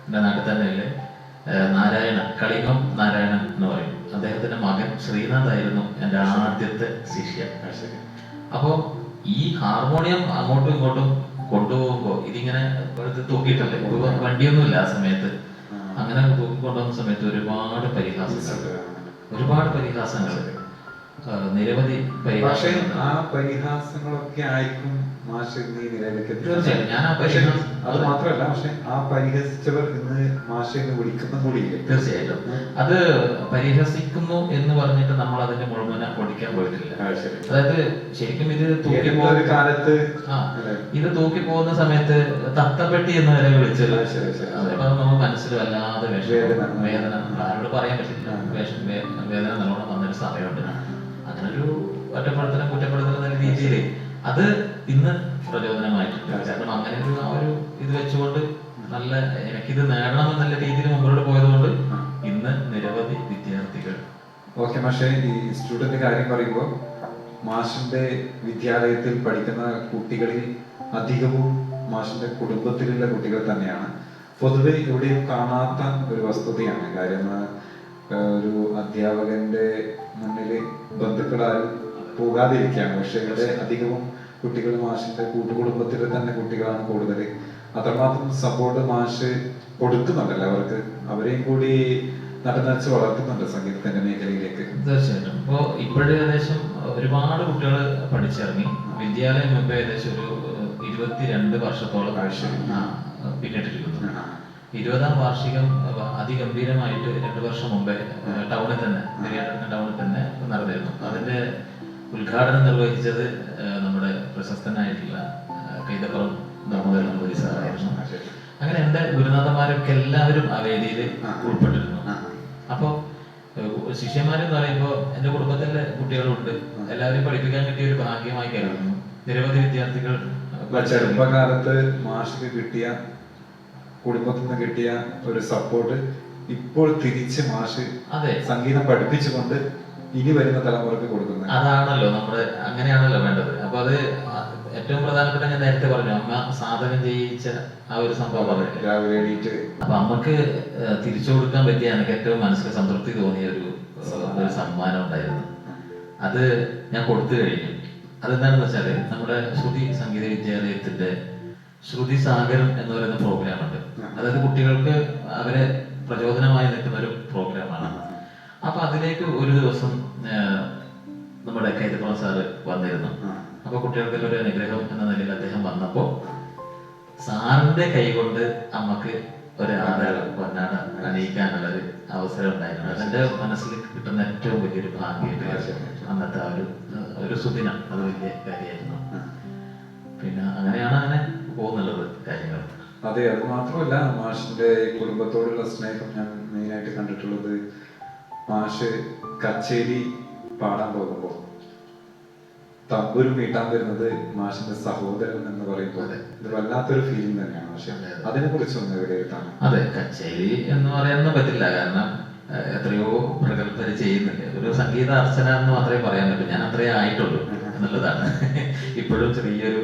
എൻ്റെ നാട്ടിൽ തന്നെയുള്ള നാരായണൻ, കളികം നാരായണൻ എന്ന് പറയും. അദ്ദേഹത്തിന്റെ മകൻ ശ്രീനാഥ് ആയിരുന്നു എൻ്റെ ആദ്യത്തെ ശിഷ്യൻ. അപ്പോൾ ഈ ഹാർമോണിയം അങ്ങോട്ടും ഇങ്ങോട്ടും കൊണ്ടുപോകുമ്പോൾ ഇതിങ്ങനെ തൂക്കിയിട്ടല്ലേ, വണ്ടിയൊന്നുമില്ല ആ സമയത്ത്. അങ്ങനെ തൂക്കിക്കൊണ്ടുവന്ന സമയത്ത് ഒരുപാട് പരിഹാസങ്ങൾ, നിരവധി പരിഹാസങ്ങൾ. ആ പരിഹാസങ്ങളൊക്കെ ആയിരിക്കും തീർച്ചയായും ഞാൻ അത് മാത്രമല്ല, പക്ഷെ ആ പരിഹസിച്ചവർ ഇന്ന് മാഷിനെ വിളിക്കുന്ന കൂടിയില്ലേ? തീർച്ചയായിട്ടും അത് പരിഹസിക്കുന്നു എന്ന് പറഞ്ഞിട്ട് നമ്മൾ അതിന്റെ മുഴുവൻ പൊടിക്കാൻ പോയിട്ടില്ല. അതായത് ശരിക്കും ഇത് തൂക്കി പോകുന്ന കാലത്ത് ഇത് തൂക്കി പോകുന്ന സമയത്ത് തത്തപ്പെട്ടി എന്ന് വരെ വിളിച്ചത്. അപ്പൊ നമുക്ക് മനസ്സിൽ വല്ലാതെ വേദന ആരോട് പറയാൻ പറ്റില്ല. വേദന നല്ലോണം വന്നൊരു സമയമുണ്ട്. അങ്ങനെ ഒരു ഒറ്റപ്പെടുത്തലും കുറ്റപ്പെടുത്തലും എന്ന രീതിയിൽ അത് ഇന്ന് പ്രചോദനമായിട്ടുണ്ട്. കാരണം അങ്ങനെ ഒരു ആ ഒരു ഇത് വെച്ചുകൊണ്ട് നല്ല എനിക്കിത് നേടണമെന്നുള്ള രീതിയിൽ മുമ്പോട്ട് പോയതുകൊണ്ട് ഇന്ന് നിരവധി വിദ്യാർത്ഥികൾ. ഓക്കെ മാഷെ, ഈ ഇൻസ്റ്റിറ്റ്യൂട്ടിന്റെ കാര്യം പറയുമ്പോൾ മാഷിന്റെ വിദ്യാലയത്തിൽ പഠിക്കുന്ന കുട്ടികളിൽ അധികവും മാഷിന്റെ കുടുംബത്തിലുള്ള കുട്ടികൾ തന്നെയാണ്. പൊതുവെ എവിടെയും കാണാത്ത ഒരു വസ്തുതയാണ്. കാര്യം ഒരു അധ്യാപകന്റെ മുന്നിൽ ബന്ധുക്കളാരും പോകാതിരിക്കുകയാണ്. പക്ഷെ ഇവിടെ അധികവും കുട്ടികൾ മാഷിന്റെ കൂട്ടുകുടുംബത്തിലെ തന്നെ കുട്ടികളാണ് കൂടുതൽ. അത്രമാത്രം സപ്പോർട്ട് മാഷ് കൊടുക്കുന്നുണ്ടല്ലോ അവർക്ക്. അവരെയും കൂടി നടനച്ച് വളർത്തുന്നുണ്ട് സംഗീതത്തിന്റെ മേഖലയിലേക്ക്. തീർച്ചയായിട്ടും. ഇപ്പോ ഇപ്പോഴും ഏകദേശം ഒരുപാട് കുട്ടികൾ പഠിച്ചിറങ്ങി. വിദ്യാലയം മുമ്പ് ഏകദേശം ഒരു 22 വർഷത്തോളം പിന്നിട്ടിരിക്കുന്നു. 20ാം വാർഷികം അതിഗംഭീരമായിട്ട് 2 വർഷം മുമ്പേ ടൗണിൽ തന്നെ, ടൗണിൽ തന്നെ നടന്നിരുന്നു. അതിന്റെ ഉദ്ഘാടനം നിർവഹിച്ചത് നമ്മുടെ പ്രശസ്തനായിട്ടുള്ള കൈതപ്പുറം ദാമോദരൻ നമ്പൂതിരി സാറായിരുന്നു. അങ്ങനെ എൻ്റെ ഗുരുനാഥന്മാരൊക്കെ എല്ലാവരും ആ വേദിയിൽ ഉൾപ്പെട്ടിരുന്നു. അപ്പോ ശിഷ്യന്മാരെന്ന് പറയുമ്പോൾ എൻ്റെ കുടുംബത്തിലെ കുട്ടികളുണ്ട്. എല്ലാവരും പഠിപ്പിക്കാൻ കിട്ടിയ ഒരു ഭാഗ്യമായി കരുതുന്നു. നിരവധി വിദ്യാർത്ഥികൾ ചെറുപ്പകാലത്ത് മാഷിക്ക് കിട്ടിയ, കുടുംബത്തിൽ നിന്ന് കിട്ടിയ ഒരു സപ്പോർട്ട് ഇപ്പോൾ തിരിച്ച് മാഷ് സംഗീതം പഠിപ്പിച്ചുകൊണ്ട് ഇനി വരുന്ന തലമുറക്ക് കൊടുക്കുന്നത്. അതാണല്ലോ നമ്മുടെ, അങ്ങനെയാണല്ലോ വേണ്ടത്. അപ്പൊ അത് ഏറ്റവും പ്രധാനപ്പെട്ട, ഞാൻ നേരത്തെ പറഞ്ഞു, അമ്മ സാധകം ചെയ്യിച്ച ആ ഒരു സംഭവം രാവിലെ എണീറ്റ്. അപ്പൊ അമ്മക്ക് തിരിച്ചു കൊടുക്കാൻ പറ്റിയ എനിക്ക് ഏറ്റവും മനസ്സിൽ സംതൃപ്തി തോന്നിയ ഒരു സമ്മാനം ഉണ്ടായിരുന്നു. അത് ഞാൻ കൊടുത്തു കഴിഞ്ഞു. അതെന്താണെന്ന് വെച്ചാല് നമ്മുടെ ശ്രുതി സംഗീത വിദ്യാലയത്തിന്റെ ശ്രുതി സാഗരം എന്ന് പറയുന്ന പ്രോഗ്രാം ഉണ്ട്. അതായത് കുട്ടികൾക്ക് അവരെ പ്രചോദനമായി നിൽക്കുന്ന ഒരു പ്രോഗ്രാമാണ്. അപ്പൊ അതിലേക്ക് ഒരു ദിവസം നമ്മുടെ കൈതപ്പുറം സാറ് വന്നിരുന്നു. അപ്പൊ കുട്ടികൾക്ക് ഒരു അനുഗ്രഹം എന്ന നിലയിൽ അദ്ദേഹം വന്നപ്പോ സാറിന്റെ കൈ കൊണ്ട് അമ്മക്ക് ഒരു പൊന്നാട അണിയിക്കാനുള്ളൊരു അവസരം ഉണ്ടായിരുന്നു. അതെന്റെ മനസ്സിൽ കിട്ടുന്ന ഏറ്റവും വലിയൊരു ഭാഗ്യമായിട്ട് അന്നത്തെ ആ ഒരു സുദിനം അത് വലിയ കാര്യമായിരുന്നു. പിന്നെ അങ്ങനെയാണ് അങ്ങനെ പോകുന്നുള്ളത് കാര്യങ്ങൾ. അതെ, അത് മാത്രമല്ല മാഷിന്റെ കുടുംബത്തോടുള്ള സ്നേഹം ഞാൻ മെയിനായിട്ട് കണ്ടിട്ടുള്ളത്, മാഷ് കച്ചേരി പാടാൻ പോകുമ്പോൾ തമ്പുരു മീട്ടാൻ വരുന്നത് മാഷിന്റെ സഹോദരൻ എന്ന് പറയുമ്പോൾ ഇത് വല്ലാത്തൊരു ഫീലിംഗ് തന്നെയാണ്. പക്ഷെ അതിനെ കുറിച്ചൊന്ന് വിലയിരുത്താൻ. അതെ, കച്ചേരി എന്ന് പറയാനൊന്നും പറ്റില്ല. കാരണം എത്രയോ പ്രഗത്ഭര് ചെയ്യുന്നുണ്ട്. ഒരു സംഗീത അർച്ചന എന്ന് മാത്രമേ പറയാൻ പറ്റൂ. ഞാൻ അത്രേ ആയിട്ടുള്ളൂ എന്നുള്ളതാണ്. ഇപ്പോഴും ചെറിയൊരു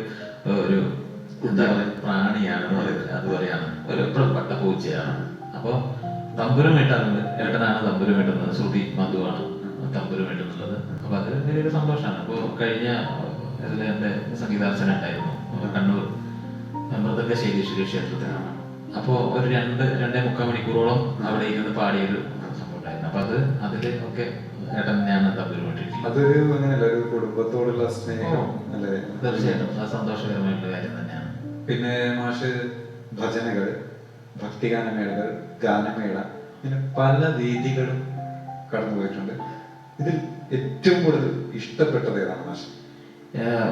ഒരു എന്താ പറയുക, പ്രാണിയാണെന്ന് പറയുന്നത്. അത് പറയാണ്, ഒരു പട്ടപ്പൂച്ചയാണ്. അപ്പൊ തമ്പുരു മീട്ടാറുണ്ട്. ഏട്ടനാണ് തമ്പുരു മീട്ടുന്നത്. ശ്രുതി മധുവാണ് തമ്പുരു മീട്ടുന്നുള്ളത്. അപ്പൊ അത് വലിയൊരു സന്തോഷമാണ്. അപ്പൊ കഴിഞ്ഞ എന്റെ സംഗീതാർച്ചന ഉണ്ടായിരുന്നു കണ്ണൂർ മൃദംഗശ്ശേരി ക്ഷേത്രത്തിലാണ്. അപ്പോ ഒരു 2-2.25 മണിക്കൂറോളം അവിടെ ഇരുന്ന് പാടിയൊരു സംഭവം ഉണ്ടായിരുന്നു. അപ്പൊ അതില് ഒക്കെ ഏട്ടൻ തന്നെയാണ് തമ്മിൽപ്പെട്ടിട്ടുള്ളത്. അതൊരു അങ്ങനെയല്ല, ഒരു കുടുംബത്തോടുള്ള സ്നേഹം അല്ലേ? തീർച്ചയായിട്ടും അത് സന്തോഷകരമായിട്ടുള്ള കാര്യം തന്നെയാണ്. പിന്നെ മാഷ് ഭജനകൾ, ഭക്തിഗാനമേളകൾ, ഗാനമേള, ഇങ്ങനെ പല വേദികളും കടന്നുപോയിട്ടുണ്ട്. ഇതിൽ ഏറ്റവും കൂടുതൽ ഇഷ്ടപ്പെട്ടത് ഏതാണ് മാഷ്?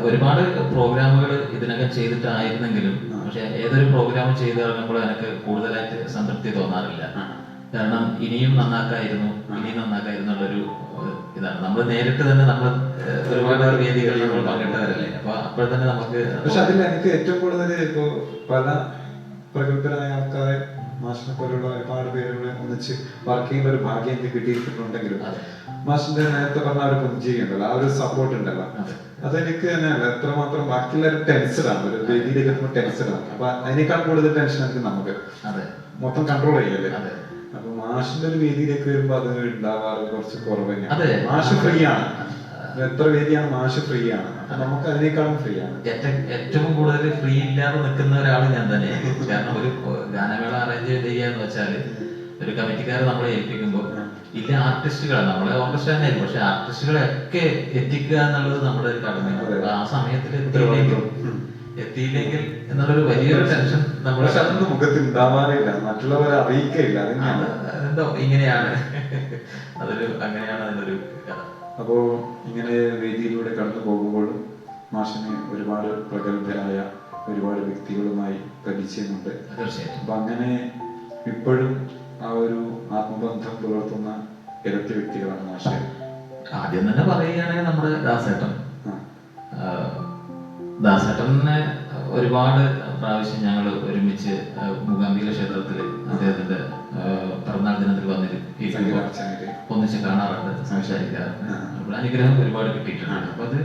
ഒരുപാട് പ്രോഗ്രാമുകൾ ഇതിനകം ചെയ്തിട്ടായിരുന്നെങ്കിലും പക്ഷെ ഏതൊരു പ്രോഗ്രാം ചെയ്ത് ഇറങ്ങുമ്പോൾ എനിക്ക് കൂടുതലായിട്ട് സംതൃപ്തി തോന്നാറില്ല. കാരണം ഇനിയും നന്നാക്കായിരുന്നു എന്നുള്ളൊരു ഇതാണ്. നമ്മൾ നേരിട്ട് തന്നെ നമ്മൾ ഒരുപാട് വേദികളിൽ നമ്മൾ പങ്കിട്ടവരല്ലേ, അപ്പൊ അപ്പോൾ തന്നെ നമുക്ക്. പക്ഷെ അതിൽ എനിക്ക് ഏറ്റവും കൂടുതൽ ഇപ്പോ പല പ്രഗത്ഭരായ ആൾക്കാരെ മാഷിനെ പോലുള്ള ഒരുപാട് പേരുകളെ ഒന്നിച്ച് വർക്ക് ചെയ്യുന്ന ഒരു ഭാഗ്യം എനിക്ക് കിട്ടിയിട്ടുണ്ടെങ്കിലും മാഷിന്റെ നേരത്തെ പറഞ്ഞ ഒരു പുഞ്ചിരി ഉണ്ടല്ലോ, ആ ഒരു സപ്പോർട്ട് ഉണ്ടല്ലോ, അതെനിക്ക് തന്നെയല്ല എത്രമാത്രം ബാക്കിയുള്ളവർ ടെൻസ്ഡ് ആണ്, ഒരു വേദിയിലേക്ക് എത്തുമ്പോൾ ടെൻസ്ഡ് ആണ്. അപ്പൊ അതിനേക്കാൾ കൂടുതൽ ടെൻഷൻ എനിക്ക് നമുക്ക് മൊത്തം കൺട്രോൾ ചെയ്യല്ലേ. അപ്പൊ മാഷിന്റെ ഒരു വേദിയിലേക്ക് വരുമ്പോ അത് ഉണ്ടാവാറ് കുറച്ച് കുറവ് തന്നെയാണ്. മാഷ് ഫ്രീ ആണ്, എത്ര വേദിയാണ് മാഷ് ഫ്രീ ആണ്, നമുക്ക് അതിനേക്കാളും ഫ്രീ ആണ്. ഏറ്റവും കൂടുതൽ ഫ്രീ ഇല്ലാതെ നിൽക്കുന്ന ഒരാള് ഞാൻ തന്നെയാണ്. കാരണം ഒരു ഗാനമേള അറേഞ്ച് ചെയ്യാന്ന് വെച്ചാല് ഒരു കമ്മിറ്റിക്കാരെ നമ്മളെ ഏൽപ്പിക്കുമ്പോൾ ഇല്ല ആർട്ടിസ്റ്റുകളാണ്, നമ്മളെ ഓർക്കസ്ട്ര തന്നെയായിരിക്കും, പക്ഷെ ആർട്ടിസ്റ്റുകളെ ഒക്കെ എത്തിക്കുക എന്നുള്ളത് നമ്മുടെ ഒരു കടമയാണ്. ആ സമയത്തിൽ എത്തിയില്ലെങ്കിൽ എന്നുള്ളൊരു വലിയൊരു ടെൻഷൻ നമ്മുടെ അതൊന്നും മുഖത്ത് ഉണ്ടാവാറില്ല, മറ്റുള്ളവരെ അറിയിക്കില്ല. എന്തോ ഇങ്ങനെയാണ്, അങ്ങനെയാണ് അതിന്റെ ഒരു കഥ. അപ്പോ ഇങ്ങനെ വേദിയിലൂടെ കടന്നു പോകുമ്പോഴും മാഷിന് ഒരുപാട് പ്രഗത്ഭരായ ഒരുപാട് വ്യക്തികളുമായി പരിചയമുണ്ട്. അപ്പൊ അങ്ങനെ ഇപ്പോഴും ആ ഒരു ആത്മബന്ധം പുലർത്തുന്ന ഇരട്ടി വ്യക്തികളാണ് മാഷ്. ആദ്യം തന്നെ പറയുകയാണെങ്കിൽ നമ്മുടെ ദാസേട്ടനെ ഒരുപാട് പ്രാവശ്യം ഞങ്ങൾ ഒരുമിച്ച് മൂകാംബിക ക്ഷേത്രത്തിൽ അദ്ദേഹത്തിന്റെ പിറന്നാൾ ദിനത്തിൽ ഒന്നിച്ച് കാണാറുണ്ട്, സംസാരിക്കാറുണ്ട്. അപ്പോൾ അനുഗ്രഹം ഒരുപാട് കിട്ടിയിട്ടുണ്ട്. അപ്പൊ അത്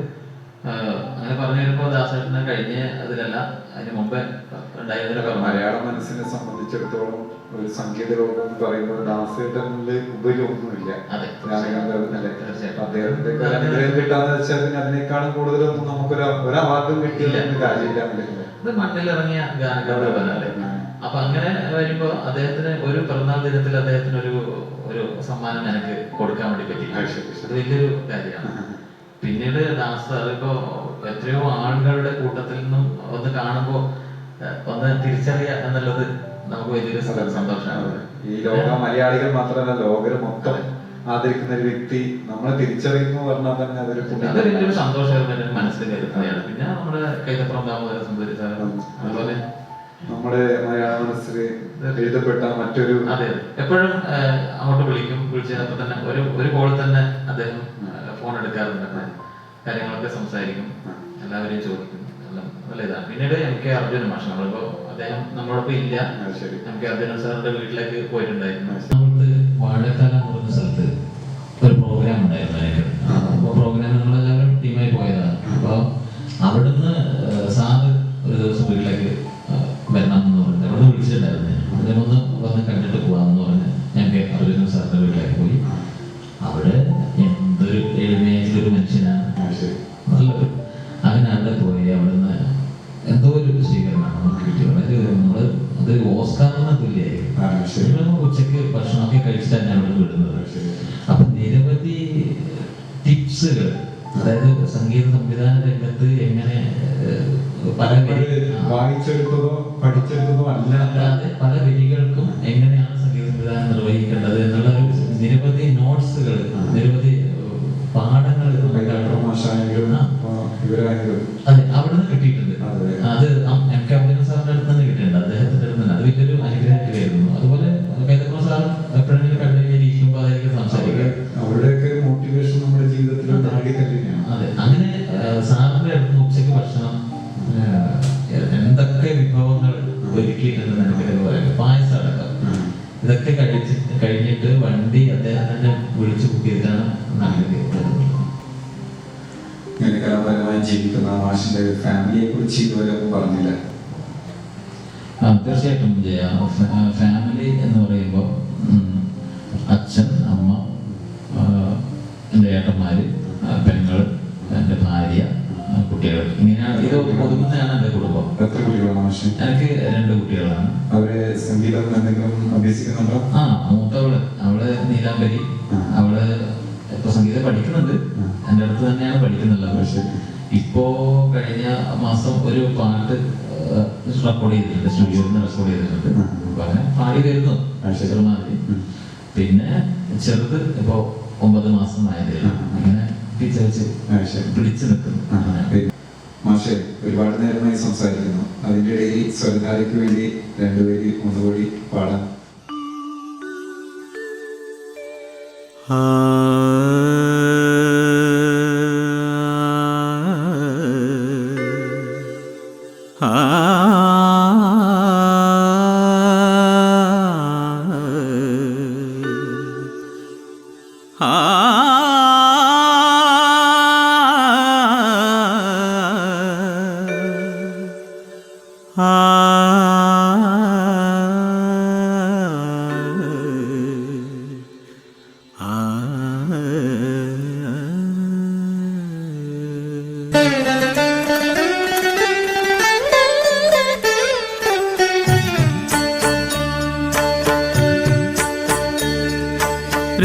അങ്ങനെ പറഞ്ഞു വരുമ്പോ ദാസേട്ടനെ കഴിഞ്ഞ അതിലല്ല അതിന് മുമ്പേ മലയാള മനസ്സിനെ സംബന്ധിച്ചിടത്തോളം ഒരു സംഗീത ലോകം എന്ന് പറയുമ്പോൾ ദാസേട്ടനില് ഉപരി ഒന്നുമില്ല. അദ്ദേഹത്തിന്റെ അനുഗ്രഹം കിട്ടാന്ന് വെച്ചാൽ പിന്നെ അതിനേക്കാളും കൂടുതലൊന്നും നമുക്കൊരു അവാർഡും കിട്ടിയില്ല കാര്യമില്ല. ഇത് മണ്ണിലിറങ്ങിയ ഗാനഗന്ധർവ്വനല്ലേ. അപ്പൊ അങ്ങനെ വരുമ്പോ അദ്ദേഹത്തിന് ഒരു പിറന്നാൾ ദിനത്തിൽ അദ്ദേഹത്തിന് ഒരു സമ്മാനം എനിക്ക് കൊടുക്കാൻ വേണ്ടി പറ്റില്ല. അത് വലിയൊരു കാര്യമാണ്. പിന്നീട് ദാസ് അതിപ്പോ എത്രയോ ആളുകളുടെ കൂട്ടത്തിൽ നിന്നും ഒന്ന് കാണുമ്പോ ഒന്ന് തിരിച്ചറിയുക എന്നുള്ളത് നമുക്ക് വലിയൊരു സന്തോഷമാണ്. ഈ ലോക മലയാളികൾ മാത്രമല്ല ലോകം മൊത്തം ആദരിക്കുന്ന ഒരു വ്യക്തി നമ്മളെ തിരിച്ചറിയുന്നു പറഞ്ഞാൽ തന്നെ അതൊരു വലിയൊരു സന്തോഷകരമായ മനസ്സിൽ കരുതുന്നതാണ്. പിന്നെ നമ്മുടെ കൈതപ്പുറം ദാമോദരൻ സംസാരിച്ചാലും അതുപോലെ നമ്മുടെ മലയാള മനസ്സിൽ എഴുതപ്പെട്ട മറ്റൊരു എപ്പോഴും അങ്ങോട്ട് വിളിച്ചപ്പോ തന്നെ ഒരു കോളിൽ തന്നെ അദ്ദേഹം ഫോൺ എടുക്കാറുണ്ട്, കാര്യങ്ങളൊക്കെ സംസാരിക്കും, എല്ലാവരെയും ചോദിക്കും, എല്ലാം നല്ല ഇതാണ്. പിന്നീട് MK അർജുന മാഷ്, നമ്മളിപ്പോ അദ്ദേഹം നമ്മളോടൊപ്പം ഇല്ല, MK അർജുന സാറിന്റെ വീട്ടിലേക്ക് പോയിട്ടുണ്ടായിരുന്നു. നമുക്ക് വാഴക്കാലം എന്ന് പറഞ്ഞ സ്ഥലത്ത് ഒരു പ്രോഗ്രാം ഉണ്ടായിരുന്നു എനിക്ക്. അപ്പോൾ പ്രോഗ്രാം നമ്മളെല്ലാവരും ടീമായി പോയതാണ്. അപ്പോൾ അവിടുന്ന് സാറ് ഒരു ദിവസം വീട്ടിലേക്ക് വരണം എന്ന് പറഞ്ഞ് അവിടെ വിളിച്ചിട്ടുണ്ടായിരുന്നു. അതിനൊന്ന് വന്ന് കണ്ടിട്ട് പോകാമെന്ന് പറഞ്ഞ് MK അർജുന സാറിന്റെ വീട്ടിലേക്ക് പോയി. അവിടെ എന്തൊരു എളിമയായിട്ടുള്ളൊരു മനുഷ്യനാണ്, നല്ലൊരു. അങ്ങനെ അവിടെ പോയി അവിടുന്ന് എന്തോ ഒരു സ്വീകരണമാണ് നമുക്ക് കിട്ടിയത്. നമ്മള് അത് ഓസ്കാറിന് തുല്യമായിരിക്കും. ഉച്ചക്ക് ഭക്ഷണമൊക്കെ കഴിച്ചിട്ട് തന്നെ അവിടെ വിടുന്നത്. അപ്പൊ നിരവധി ടിപ്സുകൾ, അതായത് സംഗീത സംവിധാന രംഗത്ത് എങ്ങനെ വായിച്ചെടുത്തതോ പഠിച്ചെടുത്തതോ അല്ലാതെ പല വരികൾക്കും എങ്ങനെയാണ് സംഗീത സംവിധാനം നിർവഹിക്കേണ്ടത് എന്നുള്ള നിരവധി നോട്ട്സുകൾ, നിരവധി പാഠങ്ങൾ അതെ അവിടുന്ന് കിട്ടിയിട്ടുണ്ട്. അത് MK അർജുന സാറിന്റെ അടുത്ത് തന്നെ കിട്ടിയിട്ടുണ്ട്, അദ്ദേഹത്തിന്റെ അടുത്ത് തന്നെ. അത് വലിയൊരു അനുഗ്രഹമായിരുന്നു. അതുപോലെ കൈതപ്പുറം സാർ എപ്പോഴെങ്കിലും കണ്ടു ഇരിക്കുമ്പോൾ അതായിരിക്കും സംസാരിക്കുക. അവരുടെയൊക്കെ മോട്ടിവേഷൻ നമ്മുടെ ജീവിതത്തിൽ അതെ. അങ്ങനെ സാറിന്റെ അടുത്ത് ഉച്ചയ്ക്ക് ഭക്ഷണം എന്തൊക്കെ വിഭവങ്ങൾ ഒരുക്കിയിട്ടുണ്ടെന്ന് എനിക്കത് പറയാം. പായസം അടക്കം ഇതൊക്കെ കഴിഞ്ഞിട്ട് വണ്ടി അദ്ദേഹം തന്നെ വിളിച്ചു ബുക്ക് ചെയ്തിട്ടാണ് നാട്ടിലേക്ക് ഇങ്ങനെ കലാപരമായി ജീവിക്കുന്ന മാഷിന്റെ ഫാമിലിയെ കുറിച്ച് ഇതുവരെ പറഞ്ഞില്ല. തീർച്ചയായിട്ടും ജയ, ഫാമിലി എന്ന് പറയുമ്പോൾ അച്ഛൻ, അമ്മ, എൻ്റെ ഏട്ടന്മാര്, പെങ്ങൾ, എൻ്റെ ഭാര്യ, കുട്ടികൾ, ഇങ്ങനെയാണ്. ഇത് ഒതുങ്ങുന്നതാണ് എൻ്റെ കുടുംബം. എത്ര കുട്ടികളാണ് മാഷി? എനിക്ക് 2 കുട്ടികളാണ്. അവര് സംഗീതം എന്തെങ്കിലും അഭ്യസിക്കുന്നുണ്ടോ? മൂത്തവള് അവള് നീലാംബരി. അവള് ഇപ്പൊ സംഗീതം പഠിക്കുന്നുണ്ട്, എൻ്റെ അടുത്ത് തന്നെയാണ് പഠിക്കുന്നുള്ളത്. ഇപ്പോ കഴിഞ്ഞ മാസം ഒരു പാട്ട് റെക്കോർഡ് ചെയ്തിട്ടുണ്ട്, സ്റ്റുഡിയോയിൽ നിന്ന് റെക്കോർഡ് ചെയ്തിട്ടുണ്ട്. അപ്പൊ അങ്ങനെ പാടി വരുന്നു ചെറുമാതിരി. പിന്നെ ചെറുത് ഇപ്പോ 9 മാസം ആയതേ ഉള്ളൂ. അങ്ങനെ പിടിച്ചു നിൽക്കുന്നു. മാഷെ ഒരുപാട് നേരമായി സംസാരിക്കുന്നു. അതിൻ്റെ ഇടയിൽ സ്വരധാരയ്ക്ക് വേണ്ടി 2 പേര് ഒന്നുകൂടി പാടാം.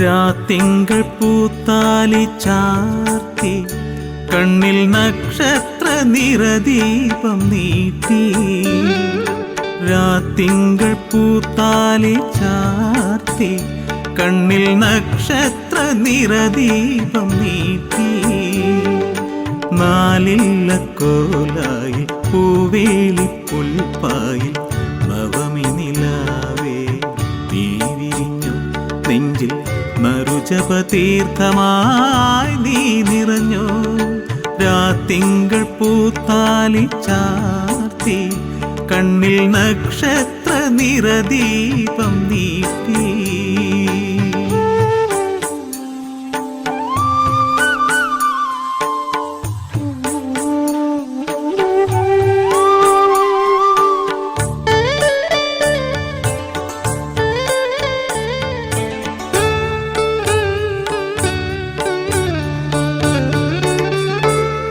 രാത്തിങ്കൾ പൂത്താലി ചാർത്തി കണ്ണിൽ നക്ഷത്ര നിറദീപം നീട്ടി. രാത്തിങ്കൾ പൂത്താലി ചാർത്തി കണ്ണിൽ നക്ഷത്ര നിറദീപം നീട്ടി. നാലില്ല കോലായി പൂവേലി പുൽപ്പായിൽ നവമി നിലാവേ നീ വിരിഞ്ഞു നെഞ്ചിൽ നറുജപതീർത്ഥമായി നീ നിറഞ്ഞോ. രാത്തിങ്കൾ പൂത്താലി ചാർത്തി കണ്ണിൽ നക്ഷത്ര നിറദീപം നീട്ടി.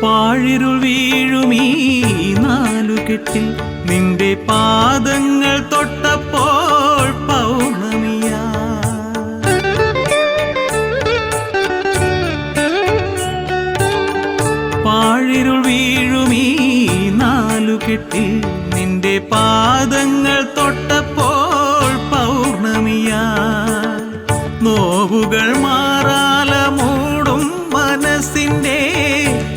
പാഴിരുൾ വീഴുമീ 4 കെട്ടിൽ നിന്റെ പാദങ്ങൾ തൊട്ടപ്പോൾ പൗർണമിയാ. പാഴിരുൾ വീഴുമീ 4 കെട്ടിൽ നിന്റെ പാദങ്ങൾ തൊട്ടപ്പോൾ പൗർണമിയാ. നോവുകൾ മാറാല മൂടും മനസ്സിൻ്റെ,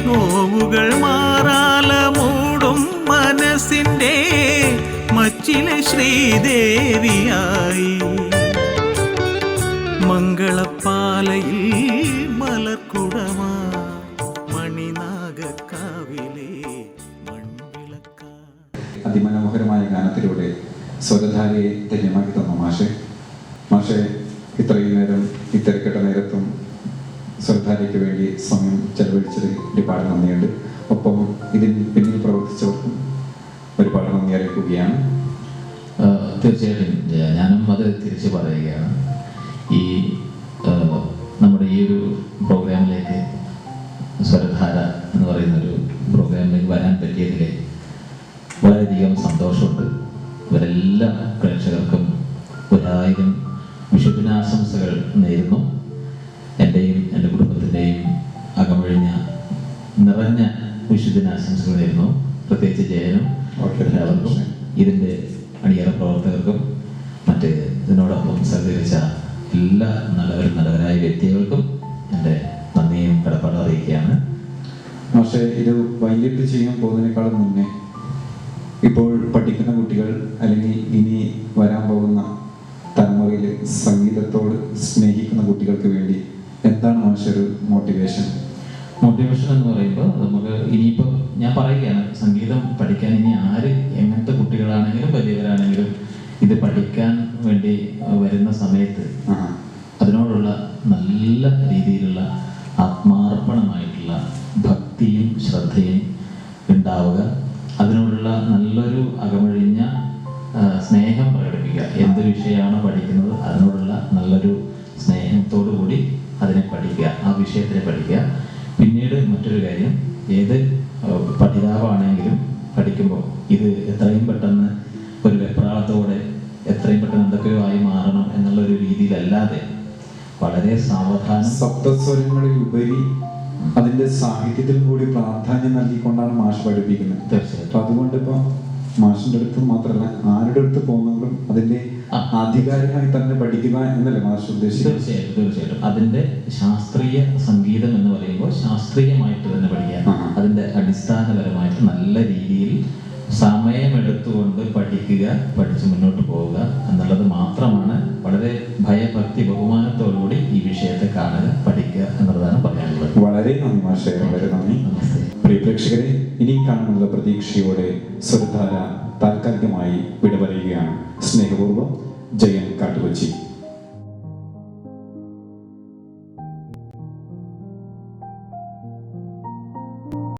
നോവുകൾ മാറാല മൂടും മനസ്സിൻ്റെ മച്ചിലെ ശ്രീദേവിയായി. മംഗളപ്പാലയിൽ മലർക്കുടമാ മണിനാഗക്കാവിലെ മൺവിളക്ക. അതിമനോഹരമായ ഗാനത്തിലൂടെ സ്വരധാരയെ ധന്യമാക്കി തന്നു മാഷെ. മാഷെ ഇത്രയും നേരം ഇത്തിരക്കെട്ട നേരത്തും സ്വരധാരയ്ക്ക് വേണ്ടി സമയം ചെലവഴിച്ചതിൽ ഒരുപാട് നന്ദിയുണ്ട്. ഒപ്പം ഇതിന് പിന്നിൽ പ്രവർത്തിച്ചവർക്കും ഒരുപാട് നന്ദി അറിയിക്കുകയാണ്. തീർച്ചയായിട്ടും ഞാനും അത് തിരിച്ചു പറയുകയാണ്. ഈ നമ്മുടെ ഈ ഒരു പ്രോഗ്രാമിലേക്ക്, സ്വരധാര എന്ന് പറയുന്നൊരു പ്രോഗ്രാമിലേക്ക് വരാൻ പറ്റിയതിൽ വളരെയധികം സന്തോഷമുണ്ട്. ഇവരെല്ലാ പ്രേക്ഷകർക്കും 1000 വിഷുദിനാശംസകൾ നേരുന്നു. എൻ്റെയും എൻ്റെ കുടുംബത്തിൻ്റെയും അകമഴിഞ്ഞ നിറഞ്ഞ വിഷുദിനാശംസകൾ നേരുന്നു. പ്രത്യേകിച്ച് ജയനും എല്ലാവർക്കും, ഇതിൻ്റെ അണിയറ പ്രവർത്തകർക്കും, മറ്റ് ഇതിനോടൊപ്പം സഹകരിച്ച എല്ലാ നല്ലവരായ വ്യക്തികൾക്കും എൻ്റെ നന്ദിയും കടപ്പാടും അറിയിക്കുകയാണ്. പക്ഷേ ഇത് വൈകിട്ട് ചെയ്യാൻ പോകുന്നതിനേക്കാളും മുന്നേ ഇപ്പോൾ പഠിക്കുന്ന കുട്ടികൾ അല്ലെങ്കിൽ ഇനി വരാൻ പോകുന്ന തലമുറയിൽ സംഗീതത്തോട് സ്നേഹിക്കുന്ന കുട്ടികൾക്ക് വേണ്ടി എന്താണ് മാഷൊരു മോട്ടിവേഷൻ? മോട്ടിവേഷൻ എന്ന് പറയുമ്പോൾ നമുക്ക് ഇനിയിപ്പോൾ ഞാൻ പറയുകയാണ്, സംഗീതം പഠിക്കാൻ ഇനി ആര് എങ്ങനത്തെ കുട്ടികളാണെങ്കിലും വലിയവരാണെങ്കിലും ഇത് പഠിക്കാൻ വേണ്ടി വരുന്ന സമയത്ത് അതിനോടുള്ള നല്ല രീതിയിലുള്ള ആത്മാർപ്പണമായിട്ടുള്ള ഭക്തിയും ശ്രദ്ധയും ഉണ്ടാവുക, അതിനോടുള്ള നല്ലൊരു അകമഴിഞ്ഞ സ്നേഹം പ്രകടിപ്പിക്കുക. എന്ത് വിഷയമാണോ പഠിക്കുന്നത് അതിനോടുള്ള നല്ലൊരു സ്നേഹത്തോടു കൂടി അതിനെ പഠിക്കുക, ആ വിഷയത്തിനെ പഠിക്കുക. പിന്നീട് മറ്റൊരു കാര്യം, ഏത് പഠിതാവാണെങ്കിലും പഠിക്കുമ്പോൾ ഇത് എത്രയും പെട്ടെന്ന് ഒരു വെപ്രാളത്തോടെ എത്രയും പെട്ടെന്ന് എന്തൊക്കെയോ ആയി മാറണം എന്നുള്ളൊരു രീതിയിലല്ലാതെ വളരെ സാവധാനം സപ്തസ്വരങ്ങളിൽ ഉപരി അതിന്റെ സാഹിത്യത്തിലും കൂടി പ്രാധാന്യം നൽകിക്കൊണ്ടാണ് മാഷ് പഠിപ്പിക്കുന്നത്. തീർച്ചയായിട്ടും. അപ്പൊ അതുകൊണ്ട് ഇപ്പൊ മാഷിന്റെ അടുത്ത് മാത്രമല്ല ആരുടെ അടുത്ത് പോകുന്നവരും അതിന്റെ ആധികാരികമായി തന്നെ പഠിക്കുക എന്നല്ലേ മാഷ് ഉദ്ദേശിക്കുന്നത്? തീർച്ചയായിട്ടും അതിന്റെ ശാസ്ത്രീയ സംഗീതം എന്ന് പറയുമ്പോൾ ശാസ്ത്രീയമായിട്ട് തന്നെ പഠിക്കുക. അതിന്റെ അടിസ്ഥാനപരമായിട്ട് നല്ല രീതിയിൽ സമയമെടുത്തുകൊണ്ട് പഠിക്കുക, പഠിച്ച് മുന്നോട്ട് പോവുക എന്നുള്ളത് മാത്രമാണ്. വളരെ ഭയഭക്തി ബഹുമാനത്തോടുകൂടി ഈ വിഷയത്തെ കാണുക, പഠിക്കുക എന്നുള്ളതാണ് പറയാനുള്ളത്. വളരെ നന്ദി മാഷേ, വളരെ നന്ദി. നമസ്തേ. പ്രിയ പ്രേക്ഷകരെ, ഇനിയും കാണുന്നുള്ള പ്രതീക്ഷയോടെ സ്വരധാര താൽക്കാലികമായി വിട പറയുകയാണ്. സ്നേഹപൂർവ്വം, ജയൻ കാട്ടുകൊച്ചി.